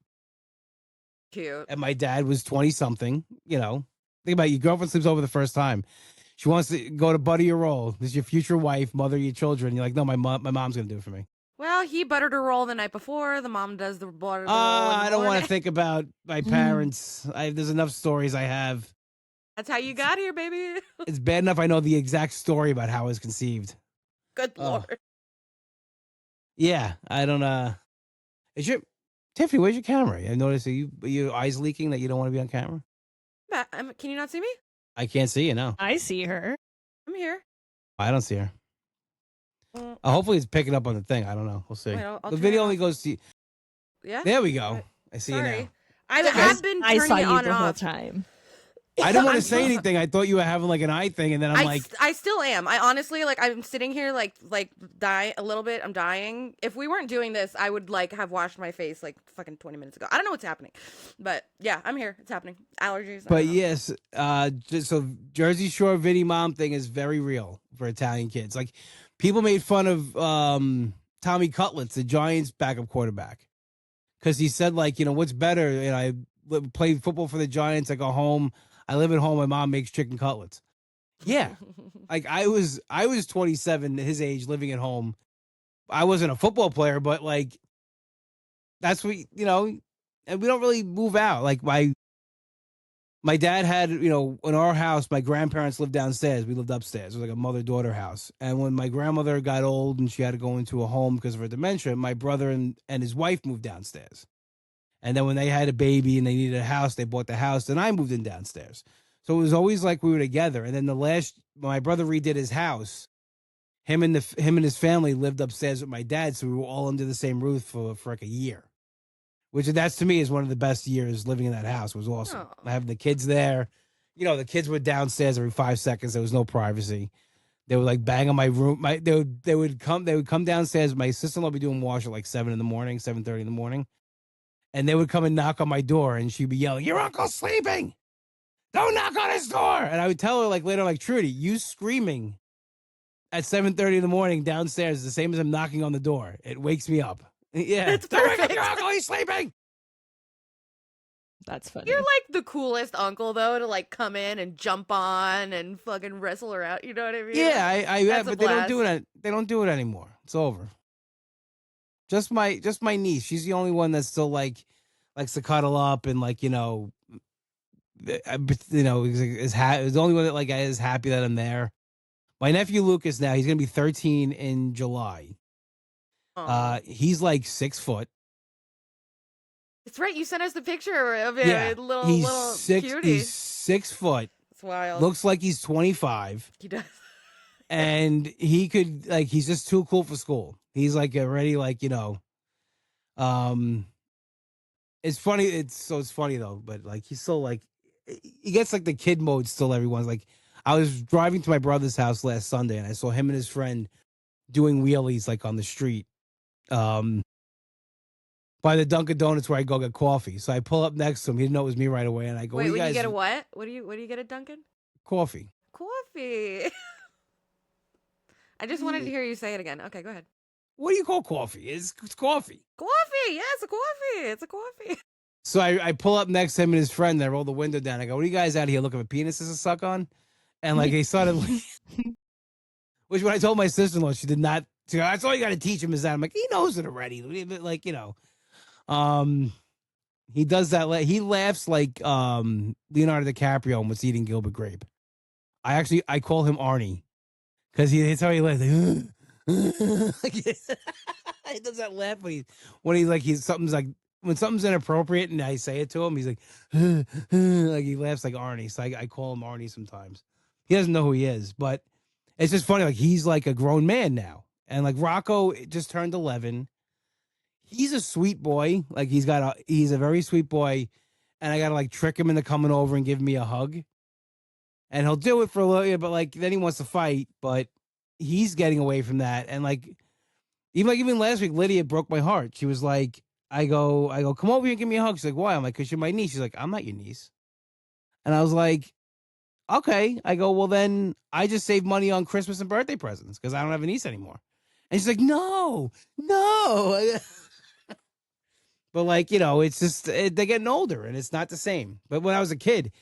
Cute. And my dad was 20 something, Think about it, your girlfriend sleeps over the first time. She wants to go to butter your roll. This is your future wife, mother of your children. You're like, "No, my mom's gonna do it for me." Well, he buttered a roll the night before. The mom does the butter the roll in the I don't want morning. to think about my parents. There's enough stories I have. That's how you got here, baby. It's bad enough I know the exact story about how I was conceived. Good Oh, lord. yeah. I don't is your Tiffany, where's your camera? I noticed your eyes leaking that you don't want to be on camera. Can you not see me? I can't see you now. I see her. I'm here. I don't see her. Well, Hopefully it's picking up on the thing. I don't know. We'll see. wait, I'll The turn video it only off. goes to. Yeah. There we go. I see you Sorry. now. I Okay. have been I saw turning it you on the and whole off. time. I didn't want to I'm say so- anything. I thought you were having like an eye thing, and then I'm like, I still am. I honestly I'm sitting here like die a little bit. I'm dying. If we weren't doing this, I would like have washed my face like fucking 20 minutes ago. I don't know what's happening, but yeah, I'm here. It's happening. Allergies. I but don't know. yes, so Jersey Shore Vinny mom thing is very real for Italian kids. Like people made fun of Tommy Cutlets, the Giants backup quarterback, because he said like, what's better? I played football for the Giants. I go home. I live at home. My mom makes chicken cutlets. Yeah, like I was 27, his age, living at home. I wasn't a football player, but like that's what and we don't really move out. Like my dad had, in our house, my grandparents lived downstairs. We lived upstairs. It was like a mother-daughter house. And when my grandmother got old and she had to go into a home because of her dementia, my brother and his wife moved downstairs. And then when they had a baby and they needed a house, they bought the house. And I moved in downstairs. So it was always like we were together. And then when my brother redid his house, him and his family lived upstairs with my dad. So we were all under the same roof for like a year. Which that's to me is one of the best years living in that house. It was awesome. Oh. Having the kids there. The kids were downstairs every 5 seconds. There was no privacy. They would like bang on my room. They would come downstairs. My sister-in-law would be doing wash at like 7 in the morning, 7:30 in the morning. And they would come and knock on my door and she'd be yelling, "Your uncle's sleeping. Don't knock on his door." And I would tell her like later, like, "Trudy, you screaming at 7:30 in the morning downstairs is the same as him knocking on the door. It wakes me up." Yeah. It's "Don't wake up perfect. your uncle, he's sleeping." That's funny. You're like the coolest uncle though to like come in and jump on and fucking wrestle her out. You know what I mean? Yeah, That's a but they don't do blast. it. They don't do it anymore. It's over. Just my niece. She's the only one that still likes to cuddle up and like is the only one that like is happy that I'm there. My nephew Lucas now, he's going to be 13 in July. Aw. He's like 6 foot. It's right. You sent us the picture of him. Yeah, Little cutie. He's 6 foot. It's wild. Looks like he's 25. He does. And he could, like, he's just too cool for school. He's like already, like, it's funny. It's funny though, but like, he's still like, he gets like the kid mode still. Everyone's like, I was driving to my brother's house last Sunday and I saw him and his friend doing wheelies like on the street. By the Dunkin' Donuts where I go get coffee. So I pull up next to him. He didn't know it was me right away. And I go, Wait, you when guys you get a what? What do you get at Dunkin'? coffee? Coffee. I just wanted to hear you say it again. Okay, go ahead. What do you call coffee? It's coffee. Coffee. Yeah, it's a coffee. It's a coffee. So I pull up next to him and his friend. And I roll the window down. I go, what are you guys out here looking for penises to suck on? And like they started, which when I told my sister-in-law, she did not. She goes, that's all you got to teach him is that. I'm like, he knows it already. Like, he does that. He laughs like Leonardo DiCaprio and was eating Gilbert Grape. I call him Arnie because that's how he laughs. Like, he does that laugh when something's inappropriate and I say it to him, he's like, like he laughs like Arnie. So I call him Arnie sometimes. He doesn't know who he is, but it's just funny. Like he's like a grown man now, and like Rocco just turned 11. He's a sweet boy. Like he's a very sweet boy, and I gotta like trick him into coming over and giving me a hug, and he'll do it for a little, but like then he wants to fight, but he's getting away from that, and like even last week, Lydia broke my heart. She was like, I go, come over here and give me a hug. She's like, why? I'm like, because you're my niece. She's like, I'm not your niece. And I was like, okay. I go, well, then I just save money on Christmas and birthday presents because I don't have a niece anymore. And she's like, no. But like, it's just, they're getting older and it's not the same. But when I was a kid,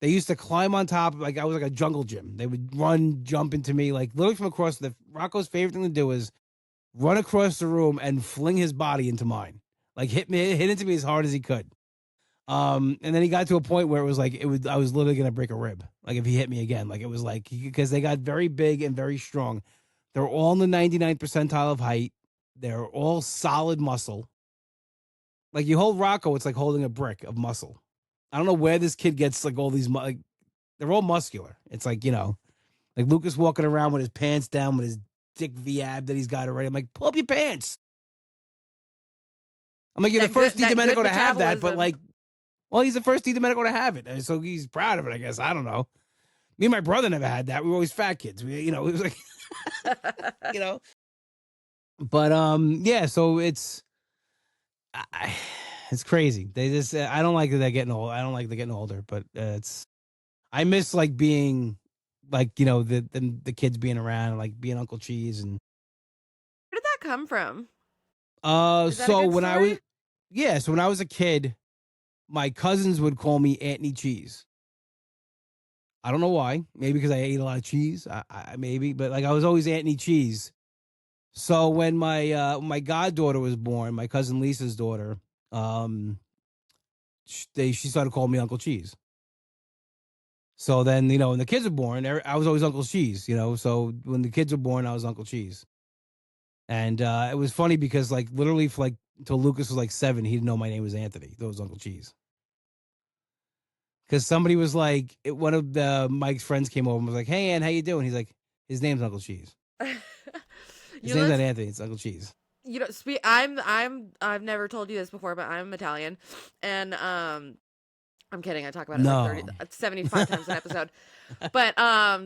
they used to climb on top. Like I was like a jungle gym. They would run, jump into me, like literally from across Rocco's favorite thing to do is run across the room and fling his body into mine. Like hit into me as hard as he could. And then he got to a point where it was like I was literally gonna break a rib. Like if he hit me again, like it was like because they got very big and very strong. They're all in the 99th percentile of height. They're all solid muscle. Like you hold Rocco, it's like holding a brick of muscle. I don't know where this kid gets like all these. Like they're all muscular. It's like like Lucas walking around with his pants down with his dick V-ab that he's got already. I'm like, pull up your pants. I'm like, you're the first D-Domenico to have that, but like, well, he's the first D-Domenico to have it. So he's proud of it, I guess. I don't know. Me and my brother never had that. We were always fat kids. It was like, But, yeah, so it's crazy. They just, I don't like that they're getting old. I don't like they're getting older, but I miss like being like, the kids being around and like being Uncle Cheese. And Where did that come from? so when I was a kid, my cousins would call me Anthony Cheese. I don't know why. Maybe because I ate a lot of cheese. Maybe, but like I was always Anthony Cheese. So when my goddaughter was born, my cousin Lisa's daughter, she started calling me Uncle Cheese. So then when the kids were born, I was always Uncle Cheese. So when the kids were born, I was Uncle Cheese. And it was funny because like literally for like until Lucas was like 7, he didn't know my name was Anthony. That was Uncle Cheese. Because somebody was like, one of Mike's friends came over and was like, "Hey, Ann, how you doing?" He's like, "His name's Uncle Cheese. His name's not Anthony. It's Uncle Cheese." I've never told you this before, but I'm Italian, and I'm kidding. I talk about it like 75 times an episode. But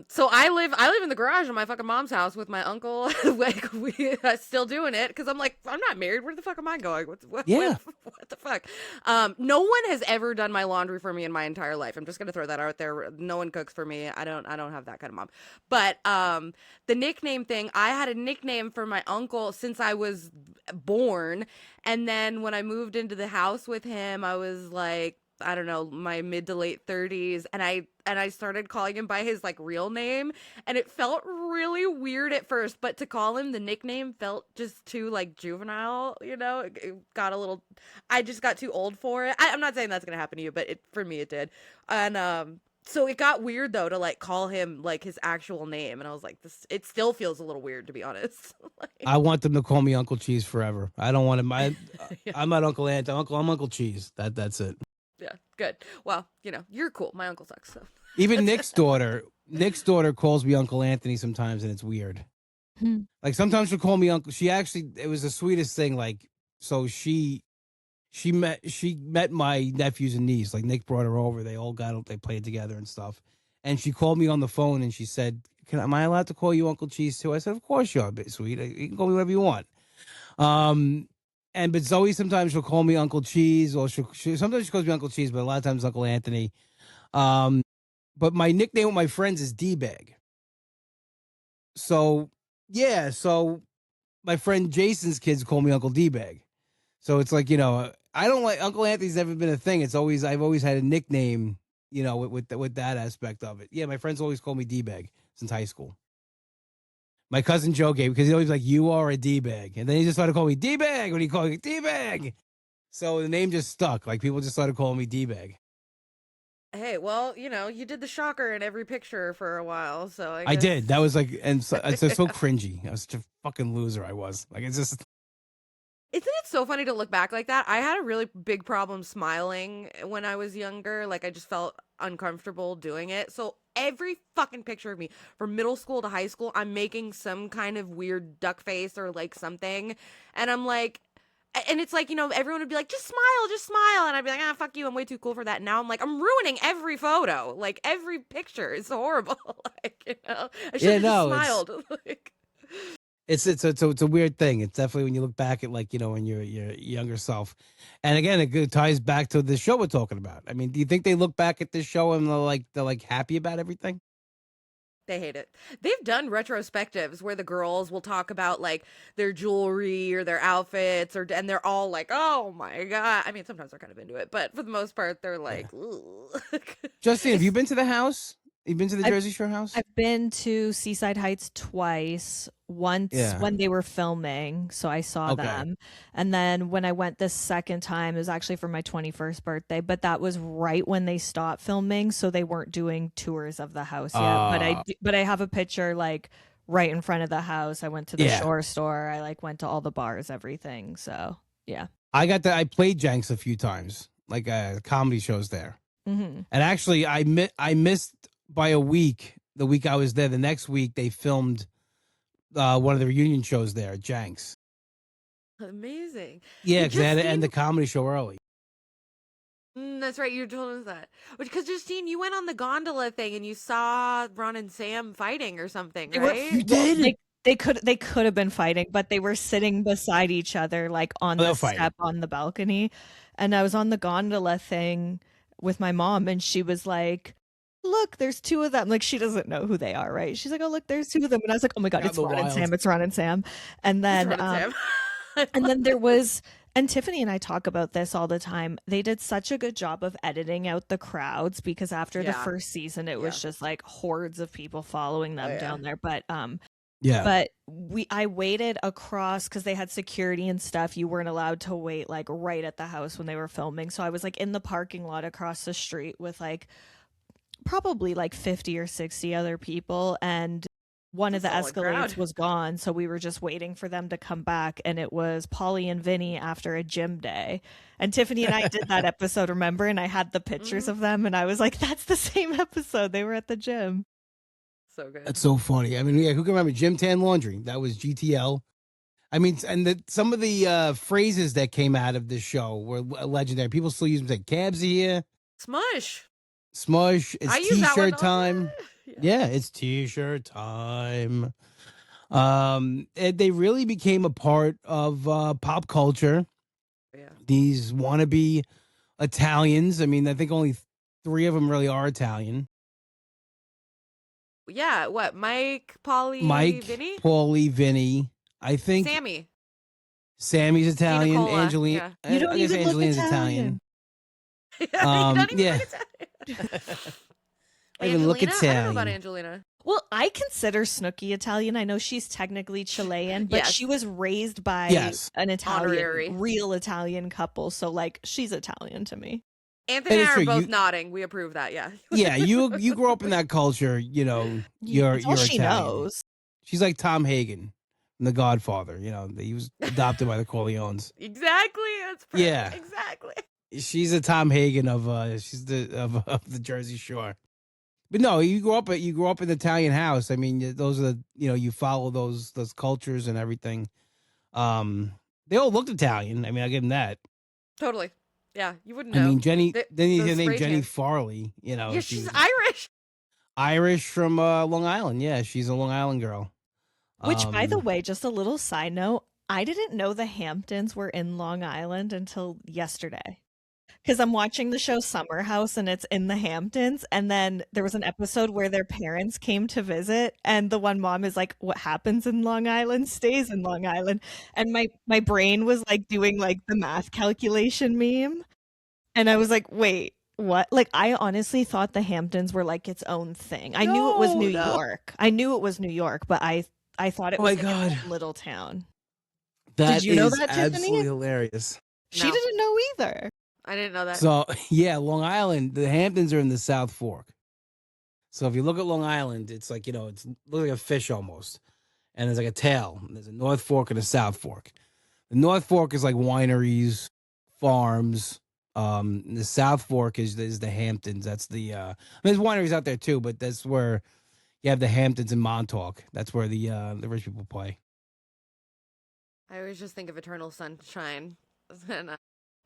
so I live in the garage of my fucking mom's house with my uncle. Like we still doing it because I'm like, I'm not married. Where the fuck am I going? What the fuck? No one has ever done my laundry for me in my entire life. I'm just gonna throw that out there. No one cooks for me. I don't have that kind of mom. But the nickname thing, I had a nickname for my uncle since I was born, and then when I moved into the house with him, I was like, I don't know, my mid to late 30s, and I started calling him by his like real name, and it felt really weird at first, but to call him the nickname felt just too like juvenile, it got a little, I just got too old for it. I'm not saying that's gonna happen to you, but for me it did. And So it got weird though to like call him like his actual name, and I was like, this. It still feels a little weird to be honest. I want them to call me Uncle Cheese forever. I don't want him. Yeah, I'm not Uncle Ant. I'm Uncle Cheese. That's it. yeah, good. Well, you're cool. My uncle sucks. So Even Nick's daughter calls me Uncle Anthony sometimes, and it's weird. Hmm. Like sometimes she'll call me Uncle. She actually, it was the sweetest thing. Like so, she met my nephews and niece. Like Nick brought her over. They played together and stuff. And she called me on the phone and she said, am I allowed to call you Uncle Cheese too? I said, of course you are, bit sweet. You can call me whatever you want. But Zoe sometimes she'll call me Uncle Cheese, or sometimes she calls me Uncle Cheese, but a lot of times Uncle Anthony. But my nickname with my friends is D-Bag. So yeah, so my friend Jason's kids call me Uncle D-Bag. So it's like, I don't like Uncle Anthony's never been a thing. I've always had a nickname, with that aspect of it. Yeah, my friends always call me D-Bag since high school. My cousin Joe gave, because he always like, you are a D-Bag. And then he just started calling me D-Bag when he called me D-Bag. So the name just stuck. Like people just started calling me D-Bag. hey, well, you did the shocker in every picture for a while, so I I guess. did. That was like, and so, it's so cringy. I was such a fucking loser. I was like, it's just. Isn't it so funny to look back like that? I had a really big problem smiling when I was younger. Like, I just felt uncomfortable doing it. So, every fucking picture of me from middle school to high school, I'm making some kind of weird duck face or like something. And I'm like, and it's like, everyone would be like, just smile, just smile. And I'd be like, fuck you. I'm way too cool for that. And now I'm like, I'm ruining every photo. Like, every picture is horrible. Like, I should have just smiled. Like, It's a weird thing. It's definitely when you look back at like when you're your younger self, and again it ties back to the show we're talking about. I mean, do you think they look back at this show and they're happy about everything? they hate it. They've done retrospectives where the girls will talk about like their jewelry or their outfits, and they're all like, "Oh my god!" I mean, sometimes they're kind of into it, but for the most part, they're like, yeah. Justine, have you been to the house? You've been to the Jersey Shore house? I've been to Seaside Heights twice. Once when they were filming, so I saw them. And then when I went the second time, it was actually for my 21st birthday, but that was right when they stopped filming, so they weren't doing tours of the house yet. But I have a picture like right in front of the house. I went to the Shore store. I like went to all the bars, everything. So yeah. I played Jenks a few times, like comedy shows there. Mm-hmm. And actually, I missed by a week. The week I was there, the next week they filmed one of the reunion shows there at Jenks. Amazing. Yeah, because they had to end the comedy show early. That's right. You told us that. Because Justine, you went on the gondola thing and you saw Ron and Sam fighting or something, right? You did? They could have been fighting, but they were sitting beside each other, like on the step on the balcony. And I was on the gondola thing with my mom, and she was like, look, there's two of them. Like, she doesn't know who they are, right? She's like, oh, look, there's two of them. And I was like, oh my God, it's Ron and Sam. It's Ron and Sam. And then, and then there was, and Tiffany and I talk about this all the time. They did such a good job of editing out the crowds, because after the first season, it was just like hordes of people following them down there. But, but I waited across, because they had security and stuff. You weren't allowed to wait like right at the house when they were filming. So I was like in the parking lot across the street with like probably like 50 or 60 other people, and one of the escalators was gone, so we were just waiting for them to come back, and it was Polly and Vinny after a gym day. And Tiffany and I did that episode, remember? And I had the pictures of them, and I was like, that's the same episode. They were at the gym. So good. That's so funny. I mean, yeah, who can remember Gym Tan Laundry? That was GTL. I mean, and some of the phrases that came out of this show were legendary. People still use them, like, cabs here. Smush. It's T-shirt time. Yeah, it's T-shirt time. They really became a part of pop culture. Yeah. These wannabe Italians. I mean, I think only 3 of them really are Italian. Yeah, what? Mike, Vinny? Paulie, Vinny. I think Sammy's Italian. Angelina. Yeah. You don't even Angelina's look Italian. You don't even look Italian. I even look Italian. I don't know about Angelina. Well, I consider Snooki Italian. I know she's technically Chilean, but she was raised by an Italian, real Italian couple. So, like, she's Italian to me. Anthony And and it's I are true. both nodding. We approve that. Yeah. Yeah, you grew up in that culture. You're It's all she Italian. knows. She's like Tom Hagen from The Godfather. He was adopted by the Corleones. Exactly. That's Yeah, perfect. Exactly. she's a Tom Hagen she's of the Jersey Shore. But no, you grew up in the Italian house. I mean, those are you follow those cultures and everything. They all looked Italian. I mean, I give them that. Totally. Yeah, you wouldn't I know. mean, Jenny. Then you The hear name spray Jenny tan. Farley. Yeah, She she's was Irish. Irish from Long Island. Yeah, she's a Long Island girl. Which, by the way, just a little side note, I didn't know the Hamptons were in Long Island until yesterday. Because I'm watching the show Summer House and it's in the Hamptons. And then there was an episode where their parents came to visit, and the one mom is like, "What happens in Long Island stays in Long Island." And my brain was like doing like the math calculation meme. And I was like, wait, what? Like, I honestly thought the Hamptons were like its own thing. I knew it was New No. York. I knew it was New York, but I thought it Oh my was like God. its own little town. That Did you know is that, Tiffany? absolutely hilarious. She No. didn't know either. I didn't know that. So yeah, Long Island. The Hamptons are in the South Fork. So if you look at Long Island, it's like it's looks like a fish almost, and there's like a tail. There's a North Fork and a South Fork. The North Fork is like wineries, farms. The South Fork is the Hamptons. That's there's wineries out there too, but that's where you have the Hamptons in Montauk. That's where the rich people play. I always just think of Eternal Sunshine. And,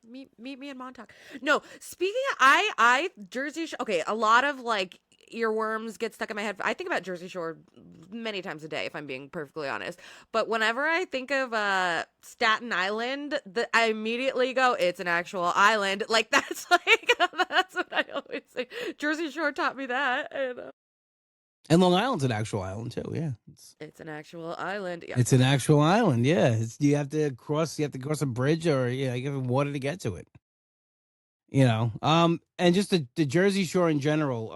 meet me in Montauk. No, speaking of, I Jersey Shore. Okay, a lot of like earworms get stuck in my head. I think about Jersey Shore many times a day, if I'm being perfectly honest. But whenever I think of Staten Island, I immediately go, it's an actual island. Like that's that's what I always say. Jersey Shore taught me that. And Long Island's an actual island too. Yeah, It's an actual island. Yeah. it's an actual island. Yeah, you have to cross a bridge or you have water to get to it. And just the Jersey Shore in general.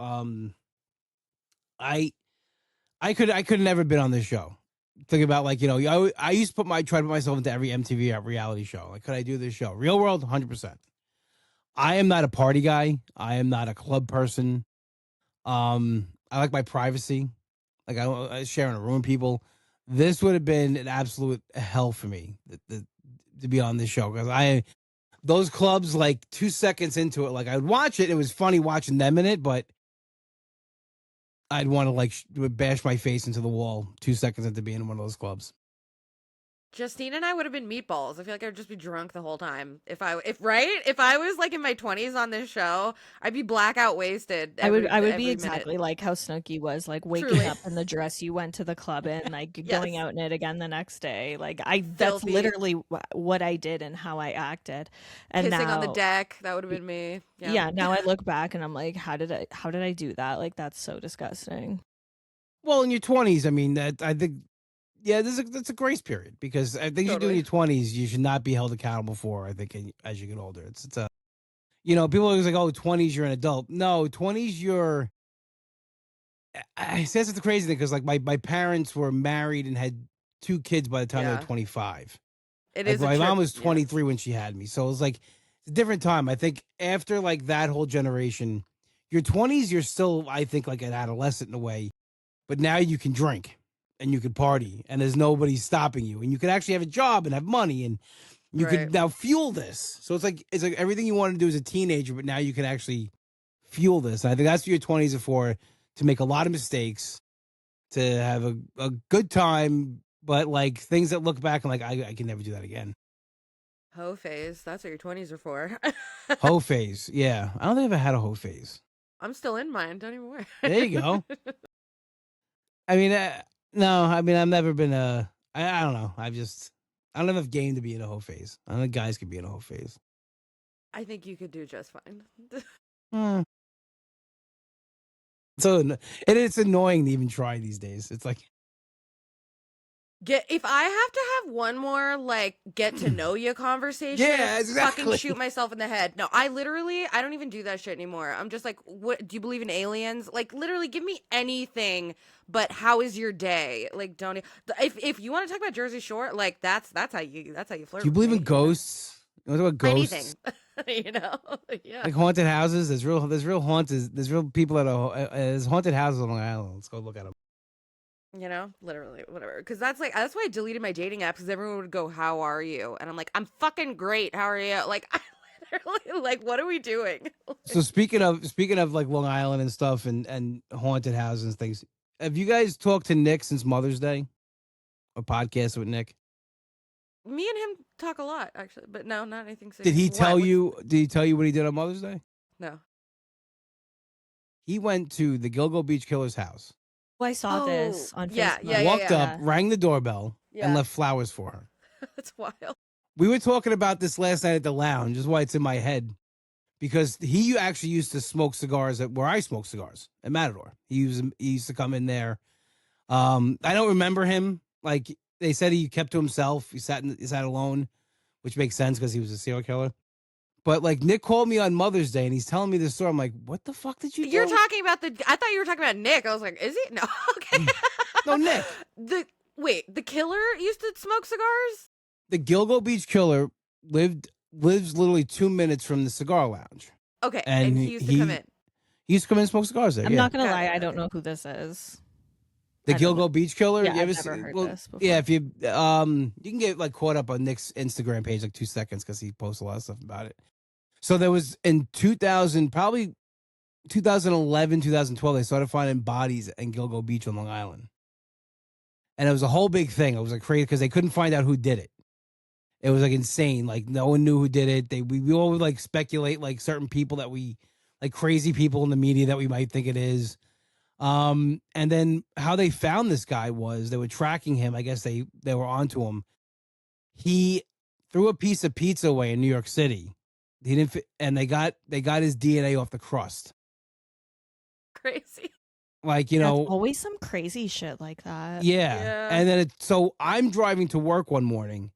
I could never been on this show. Think about I used to try to put myself into every MTV reality show. Like, could I do this show? Real World, 100%. I am not a party guy. I am not a club person. I like my privacy. Like I don't share in a room with people. This would have been an absolute hell for me to be on this show because those clubs like 2 seconds into it, like I would watch it. It was funny watching them in it, but I'd want to would bash my face into the wall 2 seconds into being in one of those clubs. Justine and I would have been meatballs. I feel like I would just be drunk the whole time. If I was like in my 20s on this show, I'd be blackout wasted. I would every be minute. exactly like how Snooki was, like waking Truly. up in the dress you went to the club in, like Yes. going out in it again the next day. Like that's Filthy. literally what I did and how I acted. And Pissing now, on the deck, that would have been me. yeah, now I look back and I'm like, how did I do that? Like that's so disgusting. Well, in your 20s, I mean, I think, yeah, that's a grace period because I think you do in your 20s, you should not be held accountable for. I think as you get older, it's a, people are always like, oh, 20s, you're an adult. No, 20s, I say it's the crazy thing because like my parents were married and had 2 kids by the time they were 25. It Like, is. my mom was 23 yes. when she had me, so it was like it's a different time. I think after like that whole generation, your 20s, you're still, I think, like an adolescent in a way, but now you can drink and you can party and there's nobody stopping you and you can actually have a job and have money and you Right. can now fuel this. So it's like everything you wanted to do as a teenager, but now you can actually fuel this. And I think that's what your 20s are for, to make a lot of mistakes, to have a good time, but like things that look back and like I can never do that again. Hoe phase. That's what your 20s are for. Hoe phase. Yeah. I don't think I've ever had a hoe phase. I'm still in mine. Don't even worry. There you go. I mean, no, I mean, I've never been I don't know. I don't have enough game to be in a hoe phase. I don't think guys could be in a hoe phase. I think you could do just fine. Hmm. So it's annoying to even try these days. It's like, If I have to have one more like get to know you conversation, Yeah, exactly. fucking shoot myself in the head. No, I don't even do that shit anymore. I'm just like, what? Do you believe in aliens? Like, literally, give me anything. But how is your day? Like, don't. If you want to talk about Jersey Shore, like that's how you flirt. do you believe with in me, ghosts? You want to talk about ghosts? Anything. You know? Yeah. Like haunted houses. There's real haunted. There's real people that are. There's haunted houses on Long Island. Let's go look at them. You know, literally, whatever. Because that's why I deleted my dating apps, because everyone would go, "How are you?" And I'm like, "I'm fucking great. How are you?" Like, I literally, like, what are we doing? So speaking of like Long Island and stuff and haunted houses and things, have you guys talked to Nick since Mother's Day? A podcast with Nick. Me and him talk a lot, actually, but no, not anything Did serious. he Why? tell you? Did he tell you what he did on Mother's Day? No. He went to the Gilgo Beach Killer's house. Oh, I saw this on yeah, Facebook. yeah, Walked up, rang the doorbell, and Yeah. left flowers for her. That's wild. We were talking about this last night at the lounge. Is why it's in my head, because he actually used to smoke cigars at where I smoke cigars at Matador. He used to come in there. I don't remember him. Like they said, he kept to himself. He sat alone, which makes sense because he was a serial killer. But like Nick called me on Mother's Day and he's telling me this story. I'm like, what the fuck did you do? You're talking about I thought you were talking about Nick. I was like, is he? No. Okay. No, Nick. The killer used to smoke cigars? The Gilgo Beach Killer lives literally 2 minutes from the cigar lounge. Okay. And he used to come in. He used to come in and smoke cigars there. I'm yeah. not gonna Got lie, it, I don't okay. know who this is. The I don't know. Gilgo Beach Killer. Yeah, You ever I've never heard this before. Yeah, if you you can get like caught up on Nick's Instagram page like 2 seconds because he posts a lot of stuff about it. So there was in 2000, probably 2011, 2012, they started finding bodies in Gilgo Beach on Long Island. And it was a whole big thing. It was like crazy because they couldn't find out who did it. It was like insane. Like no one knew who did it. We all would like speculate like certain people that we like crazy people in the media that we might think it is. And then how they found this guy was they were tracking him. I guess they were onto him. He threw a piece of pizza away in New York City. He didn't, and they got his DNA off the crust. Crazy. Like, you That's know, always some crazy shit like that. yeah. And then so I'm driving to work one morning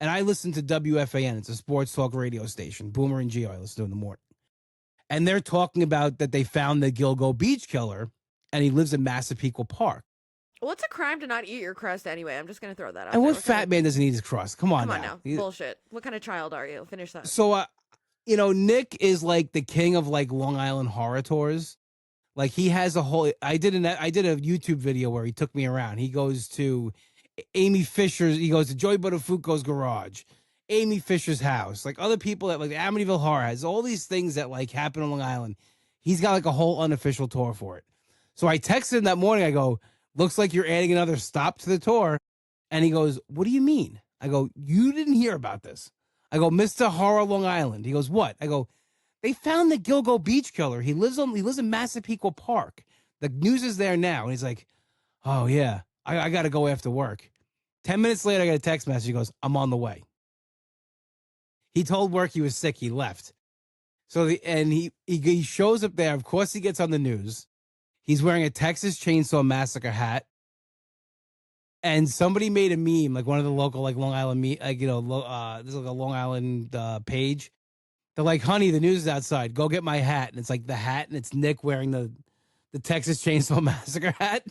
and I listen to WFAN. It's a sports talk radio station. Boomer and Gio I listen to in the morning. And they're talking about that they found the Gilgo Beach Killer and he lives in Massapequa Park. Well, it's a crime to not eat your crust anyway. I'm just going to throw that out And there. what fat man doesn't eat his crust? Come on Come on now. now. Bullshit. What kind of child are you? Finish that. So, you know, Nick is like the king of like Long Island horror tours. Like he has a whole. I did a YouTube video where he took me around. He goes to Amy Fisher's. He goes to Joey Buttafuoco's garage, Amy Fisher's house. Like other people that like the Amityville Horror has all these things that like happen on Long Island. He's got like a whole unofficial tour for it. So I texted him that morning. I go, looks like you're adding another stop to the tour. And he goes, what do you mean? I go, you didn't hear about this. I go, Mr. Horror Long Island. He goes, what? I go, they found the Gilgo Beach Killer. He lives in Massapequa Park. The news is there now. And he's like, oh yeah, I got to go after work. 10 minutes later, I got a text message. He goes, I'm on the way. He told work he was sick. He left. So he shows up there. Of course, he gets on the news. He's wearing a Texas Chainsaw Massacre hat. And somebody made a meme, like one of the local, like Long Island, like, you know, there's like a Long Island page. They're like, honey, the news is outside. Go get my hat. And it's like the hat, and it's Nick wearing the Texas Chainsaw Massacre hat.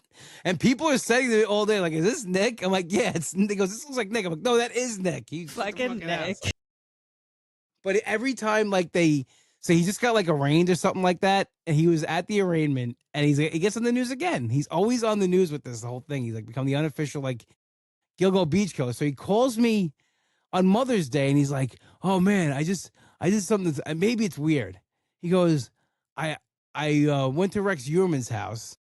And people are saying to me all day, like, is this Nick? I'm like, yeah, it's Nick. He goes, this looks like Nick. I'm like, no, that is Nick. He's Fucking Nick. house. But every time, like, so he just got like arraigned or something like that. And he was at the arraignment and he gets on the news again. He's always on the news with this whole thing. He's like become the unofficial, like, Gilgo Beach Killer. So he calls me on Mother's Day and he's like, oh man, I just something maybe it's weird. He goes, I went to Rex Uhrman's house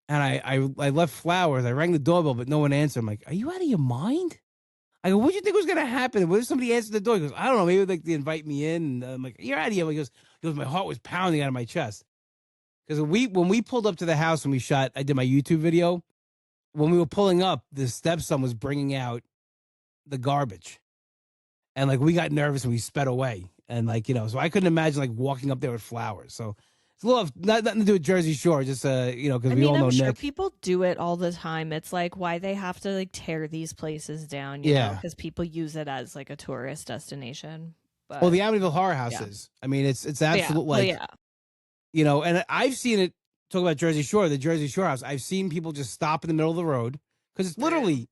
and I left flowers. I rang the doorbell, but no one answered. I'm like, are you out of your mind? I go, what do you think was going to happen? What if somebody answered the door? He goes, I don't know. Maybe like they invite me in. And I'm like, you're out of here. He goes, my heart was pounding out of my chest. Because when we pulled up to the house and I did my YouTube video. When we were pulling up, the stepson was bringing out the garbage. And like, we got nervous and we sped away. And like, you know, so I couldn't imagine like walking up there with flowers. So it's a little, nothing to do with Jersey Shore. Just, you know, because we all know I'm sure Nick. people do it all the time. It's like why they have to like tear these places down, you know, because people use it as like a tourist destination. But, well, the Amityville Horror Houses. Yeah. I mean, it's absolute you know, and I've seen it. Talk about Jersey Shore, the Jersey Shore house. I've seen people just stop in the middle of the road because it's literally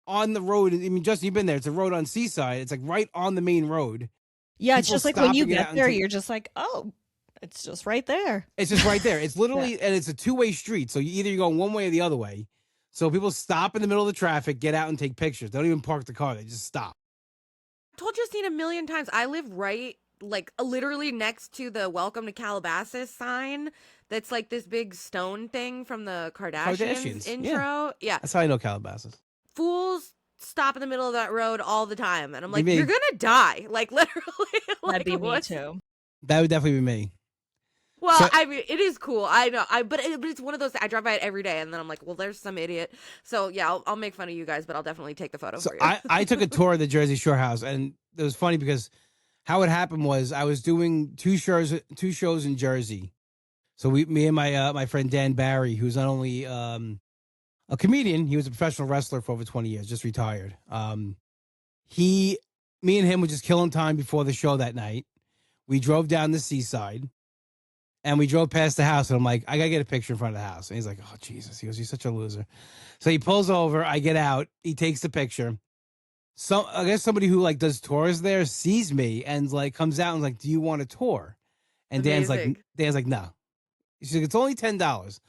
on the road. I mean, Justin, you've been there. It's a road on Seaside. It's like right on the main road. Yeah, it's people just like when you stopping it get out there, into- you're just like, oh, it's just right there. It's just right there. It's literally, and it's a two-way street. So you either go one way or the other way. So people stop in the middle of the traffic, get out and take pictures. They don't even park the car. They just stop. I told Justine a million times. I live right, like, literally next to the Welcome to Calabasas sign. That's like this big stone thing from the Kardashians intro. Yeah. That's how I know Calabasas. Fools stop in the middle of that road all the time. And I'm like, Me. you're going to die. Like, literally. That'd Like, be me what's- too. That would definitely be me. Well, So- I mean, it is cool. I know. But it's one of those. I drive by it every day, and then I'm like, well, there's some idiot. So yeah, I'll make fun of you guys, but I'll definitely take the photo So for you. I took a tour of the Jersey Shore house, and it was funny because how it happened was I was doing two shows in Jersey. So me and my friend Dan Barry, who's not only a comedian, he was a professional wrestler for over 20 years, just retired. Me and him were just killing time before the show that night. We drove down the seaside. And we drove past the house, and I'm like, I gotta get a picture in front of the house. And he's like, oh, Jesus. He goes, you're such a loser. So he pulls over. I get out. He takes the picture. So I guess somebody who like does tours there sees me and like comes out and is like, do you want a tour? And Amazing. Dan's like, no. She's like, it's only $10.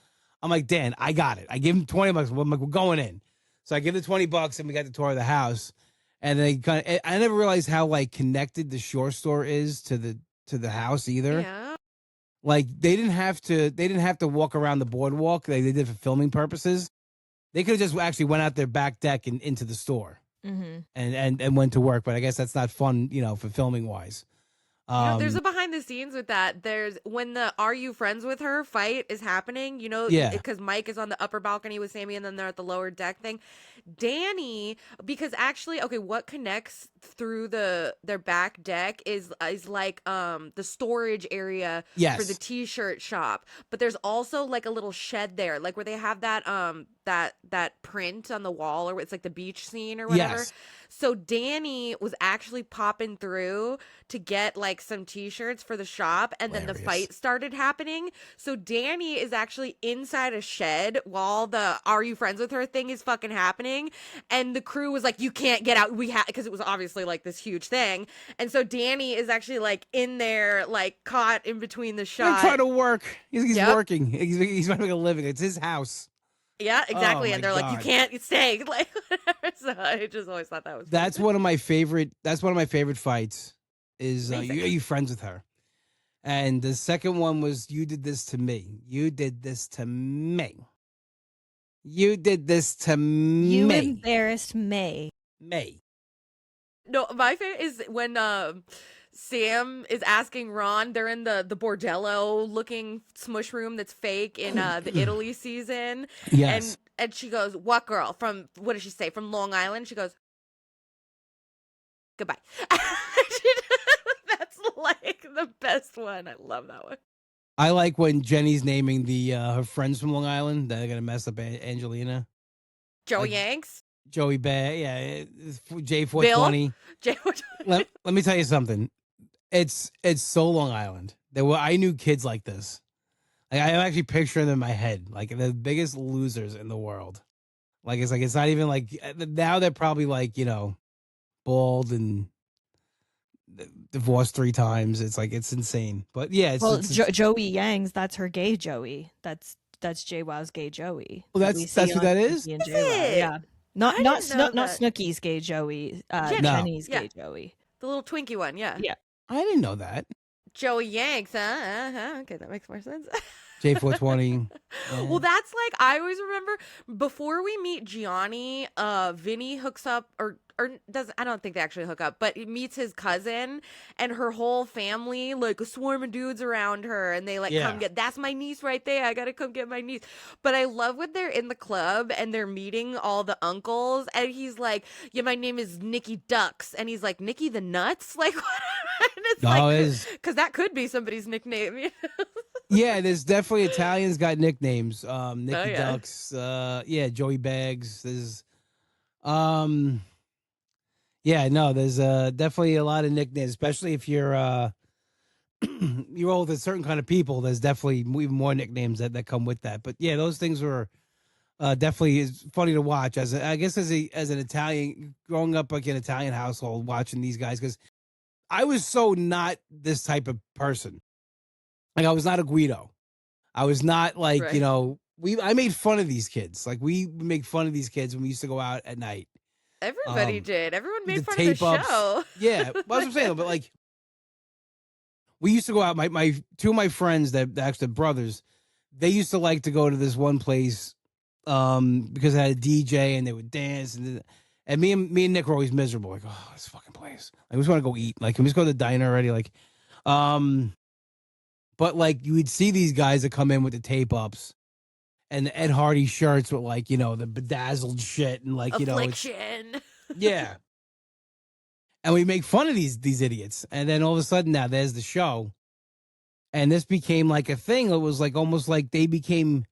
I'm like, Dan, I got it. I give him $20. I'm like, we're going in. So I give the $20, and we got the tour of the house. And they I never realized how like connected the Shore store is to the house either. Yeah. Like they didn't have to walk around the boardwalk. They did for filming purposes. They could have just actually went out their back deck and into the store and went to work. But I guess that's not fun, for filming wise. There's a behind the scenes with that. There's when the "Are you friends with her?" fight is happening. Yeah. Because Mike is on the upper balcony with Sammy, and then they're at the lower deck thing. Danny, because actually, okay, what connects through their back deck is like the storage area for the t-shirt shop. But there's also like a little shed there, like where they have that that print on the wall, or it's like the beach scene or whatever. Yes. So Danny was actually popping through to get like some t-shirts for the shop, and then the fight started happening. So Danny is actually inside a shed while the "Are you friends with her?" thing is fucking happening, and the crew was like, you can't get out, because it was obviously like this huge thing. And so Danny is actually like in there, like caught in between the shot. He's trying to work. He's working. He's trying to make a living. It's his house. Yeah, exactly. Oh, and they're my like, you God. can't stay. Like, whatever. So I just always thought that was funny. That's one of my favorite fights is are Amazing. you friends with her? And the second one was, you did this to me. You did this to me. You did this to me. You embarrassed May. Me. No, my favorite is when Sam is asking Ron. They're in the bordello looking smush room that's fake in the Italy season. Yes. And she goes, "What girl from, what did she say, from Long Island?" She goes, "Goodbye." That's like the best one. I love that one. I like when Jenny's naming the her friends from Long Island that are gonna mess up Angelina. Joey Like- Yanks. Joey Bay, yeah, J420. let me tell you something. It's so Long Island. I knew kids like this. Like, I'm actually picturing them in my head, like the biggest losers in the world. It's not even like, now they're probably like, bald and divorced 3 times. It's like, it's insane. But yeah, it's Joey Yang's, that's her gay Joey. That's JWoww's gay Joey. Well, that's who that is? Snooki and Is JWoww. it? Yeah. Not I didn't know that. Snooki's gay Joey. Jenny. No. Jenny's Yeah. gay Joey. The little Twinkie one, yeah. Yeah. I didn't know that. Joey Yanks, okay, that makes more sense. J420. Well, that's like, I always remember before we meet Gianni, Vinny hooks up, or does, I don't think they actually hook up, but he meets his cousin and her whole family, like a swarm of dudes around her, and they like come get, that's my niece right there, I gotta come get my niece. But I love when they're in the club and they're meeting all the uncles, and he's like, yeah, my name is Nikki Ducks, and he's like, Nikki the Nuts? Like, what? And it's because that could be somebody's nickname. You know? Yeah, there's definitely Italians got nicknames. Nicky yeah. Ducks, Joey Bags. There's there's definitely a lot of nicknames, especially if you're you're old with certain kind of people. There's definitely even more nicknames that come with that. But yeah, those things were definitely is funny to watch as an Italian, growing up like in an Italian household, watching these guys, because I was so not this type of person. Like I was not a Guido. I was not like, Right. I made fun of these kids. Like we would make fun of these kids when we used to go out at night. Everybody did. Everyone With made the fun of the tape ups. show. Yeah. Well, that's what I'm saying. But like we used to go out, my two of my friends that actually brothers, they used to like to go to this one place because it had a DJ and they would dance and me and Nick were always miserable. Like, oh, this fucking place. Like, we just want to go eat. Like, can we just go to the diner already? Like, but like you would see these guys that come in with the tape ups and the Ed Hardy shirts with like, the bedazzled shit and like, it's Affliction. yeah. And we make fun of these idiots. And then all of a sudden now there's the show. And this became like a thing. It was like almost like they became,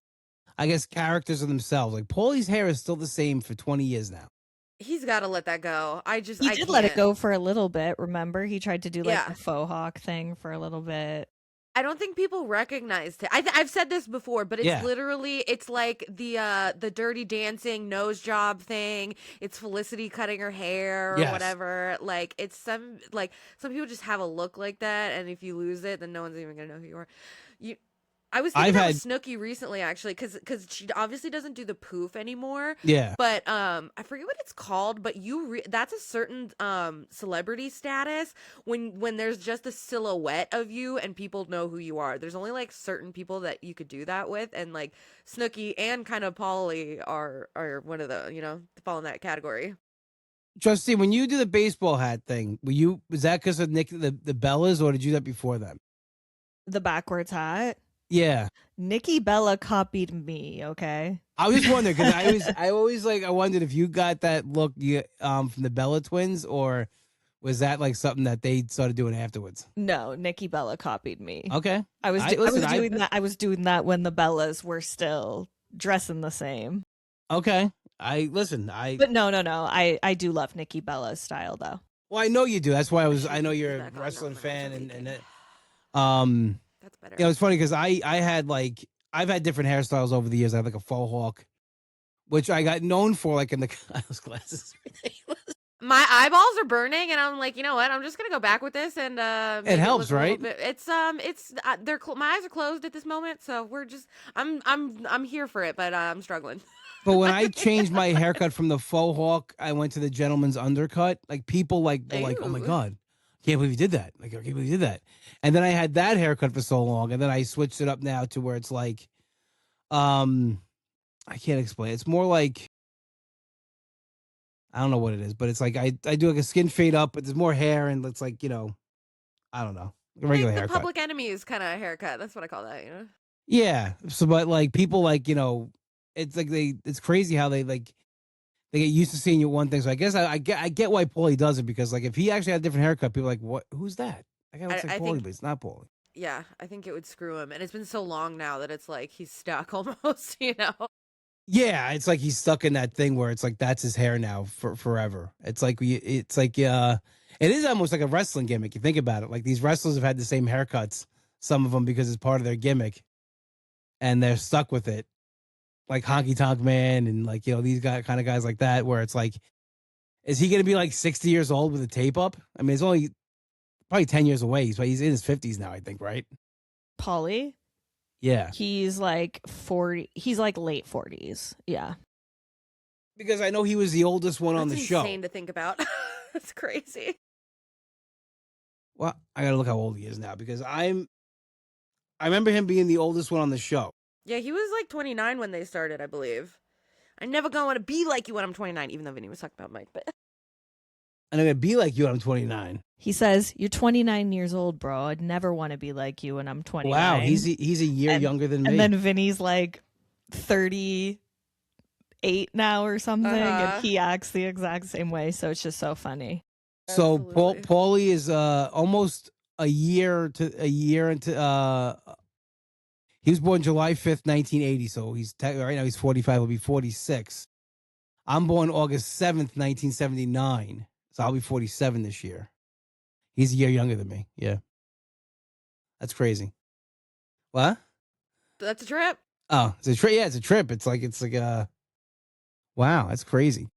I guess, characters of themselves. Like Paulie's hair is still the same for 20 years now. He's got to let that go. He I did can't. let it go for a little bit. Remember, he tried to do like Yeah. the faux hawk thing for a little bit. I don't think people recognized it. I've said this before, but it's literally, it's like the Dirty Dancing nose job thing. It's Felicity cutting her hair or Yes. whatever. Like it's some people just have a look like that, and if you lose it, then no one's even gonna know who you are. I was thinking with Snooki recently, actually, because she obviously doesn't do the poof anymore. Yeah. But I forget what it's called. But that's a certain celebrity status when there's just a silhouette of you and people know who you are. There's only like certain people that you could do that with, and like Snooki and kind of Paulie are one of the fall in that category. Justine, when you do the baseball hat thing, was that because of Nick the Bellas, or did you do that before them? The backwards hat. Yeah. Nikki Bella copied me, okay? I was just wondering because I wondered if you got that look from the Bella twins, or was that like something that they started doing afterwards? No, Nikki Bella copied me. Okay. I was doing that when the Bellas were still dressing the same. Okay. But no. I do love Nikki Bella's style though. Well, I know you do. That's why I know you're a wrestling fan and that's better. It's funny because I've had different hairstyles over the years. I have like a faux hawk, which I got known for like in the Kyle's glasses. Ridiculous. My eyeballs are burning, and I'm like, you know what? I'm just gonna go back with this, and it helps, right? It's my eyes are closed at this moment, so I'm here for it, but I'm struggling. But when I changed my haircut from the faux hawk, I went to the gentleman's undercut. Like people were like, oh my god, can't believe you did that. Like I can't believe you did that. And then I had that haircut for so long, and then I switched it up now to where it's like, I can't explain. It's more like, I don't know what it is, but it's like I do like a skin fade up, but there's more hair, and it's like I don't know, a regular like the haircut. Public Enemies kind of haircut. That's what I call that. Yeah. So, but like people like it's like it's crazy how they get used to seeing you one thing. So I guess I get why Paulie does it, because like if he actually had a different haircut, people are like, what? Who's that? That guy looks like Paulie, but it's not Paulie. Yeah, I think it would screw him, and it's been so long now that it's like he's stuck almost. Yeah, it's like he's stuck in that thing where it's like that's his hair now for forever. It is almost like a wrestling gimmick. You think about it, like these wrestlers have had the same haircuts, some of them because it's part of their gimmick, and they're stuck with it. Like Honky Tonk Man and like these kind of guys like that, where it's like, is he going to be like 60 years old with a tape up? I mean, it's only probably 10 years away. He's in his 50s now, I think, right? Paulie? Yeah. He's like 40. He's like late 40s. Yeah. Because I know he was the oldest one on the show. Insane to think about. That's crazy. Well, I got to look how old he is now, because I remember him being the oldest one on the show. Yeah, he was like 29 when they started, I believe. I'm never going to want to be like you when I'm 29, even though Vinny was talking about Mike, but... And I'm going to be like you when I'm 29. He says, you're 29 years old, bro. I'd never want to be like you when I'm 29. Wow, he's a year younger than me. And then Vinny's like 38 now or something, and he acts the exact same way, so it's just so funny. So Paulie is almost a year into... he was born July 5th, 1980, so right now he's 45. He'll be 46. I'm born August 7th, 1979, so I'll be 47 this year. He's a year younger than me. Yeah. That's crazy. What? That's a trip. Oh, it's a trip. Yeah, it's a trip. It's like wow, that's crazy.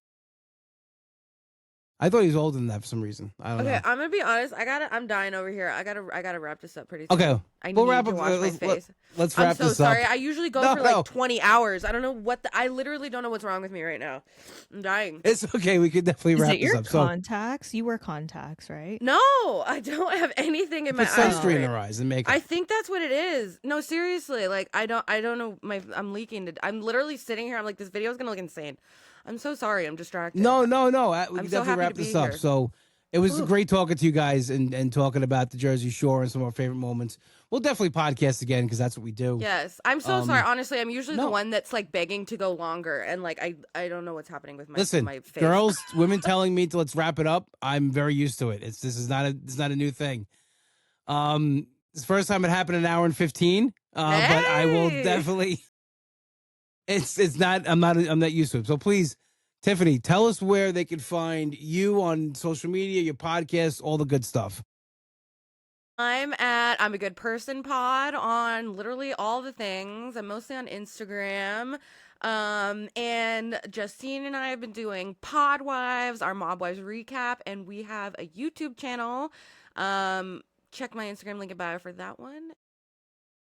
I thought he was older than that for some reason. I don't Okay, know. I'm gonna be honest. I'm dying over here. I gotta wrap this up pretty soon. Okay, I we'll need wrap to up. wash my face. Let's I'm wrap so this up. sorry. I usually go No, for like no. 20 hours. I don't know I literally don't know what's wrong with me right now. I'm dying. It's okay. We could definitely Is wrap it this your up. So contacts? You wear contacts, right? No, I don't have anything in my put eyes. sunscreen in right? her eyes and makeup. I think that's what it is. No, seriously. Like I don't know. I'm leaking. I'm literally sitting here. I'm like, this video is gonna look insane. I'm so sorry. I'm distracted. No. We I'm can so definitely happy wrap to be this up. here. So it was Ooh. great talking to you guys and talking about the Jersey Shore and some of our favorite moments. We'll definitely podcast again because that's what we do. Yes, I'm so sorry. Honestly, I'm usually the no. one that's like begging to go longer, and like I don't know what's happening with my Listen, my face. girls, women telling me to let's wrap it up. I'm very used to it. This is not a new thing. It's the first time it happened an hour and 15. But I will Hey! definitely. It's not. I'm not used to it. So please, Tiffany, tell us where they can find you on social media, your podcast, all the good stuff. I'm a good person pod on literally all the things. I'm mostly on Instagram. And Justine and I have been doing Pod Wives, our Mob Wives recap, and we have a YouTube channel. Check my Instagram link in bio for that one.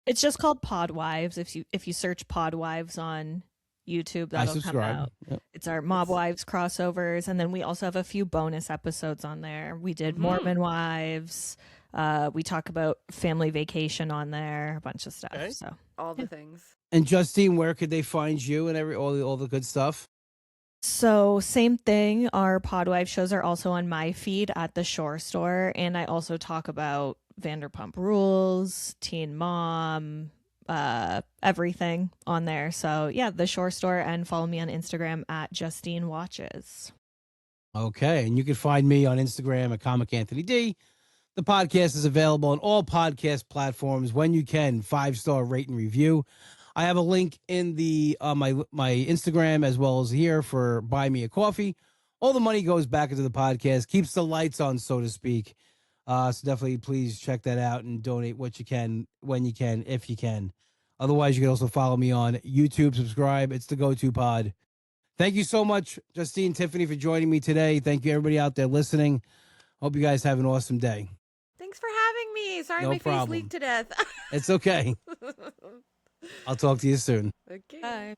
It's just called Pod Wives. If you search Pod Wives on YouTube, I that'll come subscribe. out. Yep. It's our Mob Wives crossovers, and then we also have a few bonus episodes on there. We did Mormon Wives. We talk about family vacation on there, a bunch of stuff. Okay. So All the things. And Justine, where could they find you and all the good stuff? So same thing. Our Podwife shows are also on my feed at the Shore Store, and I also talk about Vanderpump Rules, Teen Mom, everything on there. So yeah, the Shore Store, and follow me on Instagram at Justine Watches. Okay, and you can find me on Instagram at Comic Anthony D. The podcast is available on all podcast platforms. When you can, 5-star rate and review. I have a link in the my Instagram as well as here for buy me a coffee. All the money goes back into the podcast, keeps the lights on, so to speak. So definitely please check that out and donate what you can, when you can, if you can. Otherwise, you can also follow me on YouTube, subscribe. It's the Go-To Pod. Thank you so much, Justine, Tiffany, for joining me today. Thank you, everybody out there listening. Hope you guys have an awesome day. Thanks for having me. Sorry No my problem. face leaked to death. It's okay. I'll talk to you soon. Okay. Bye.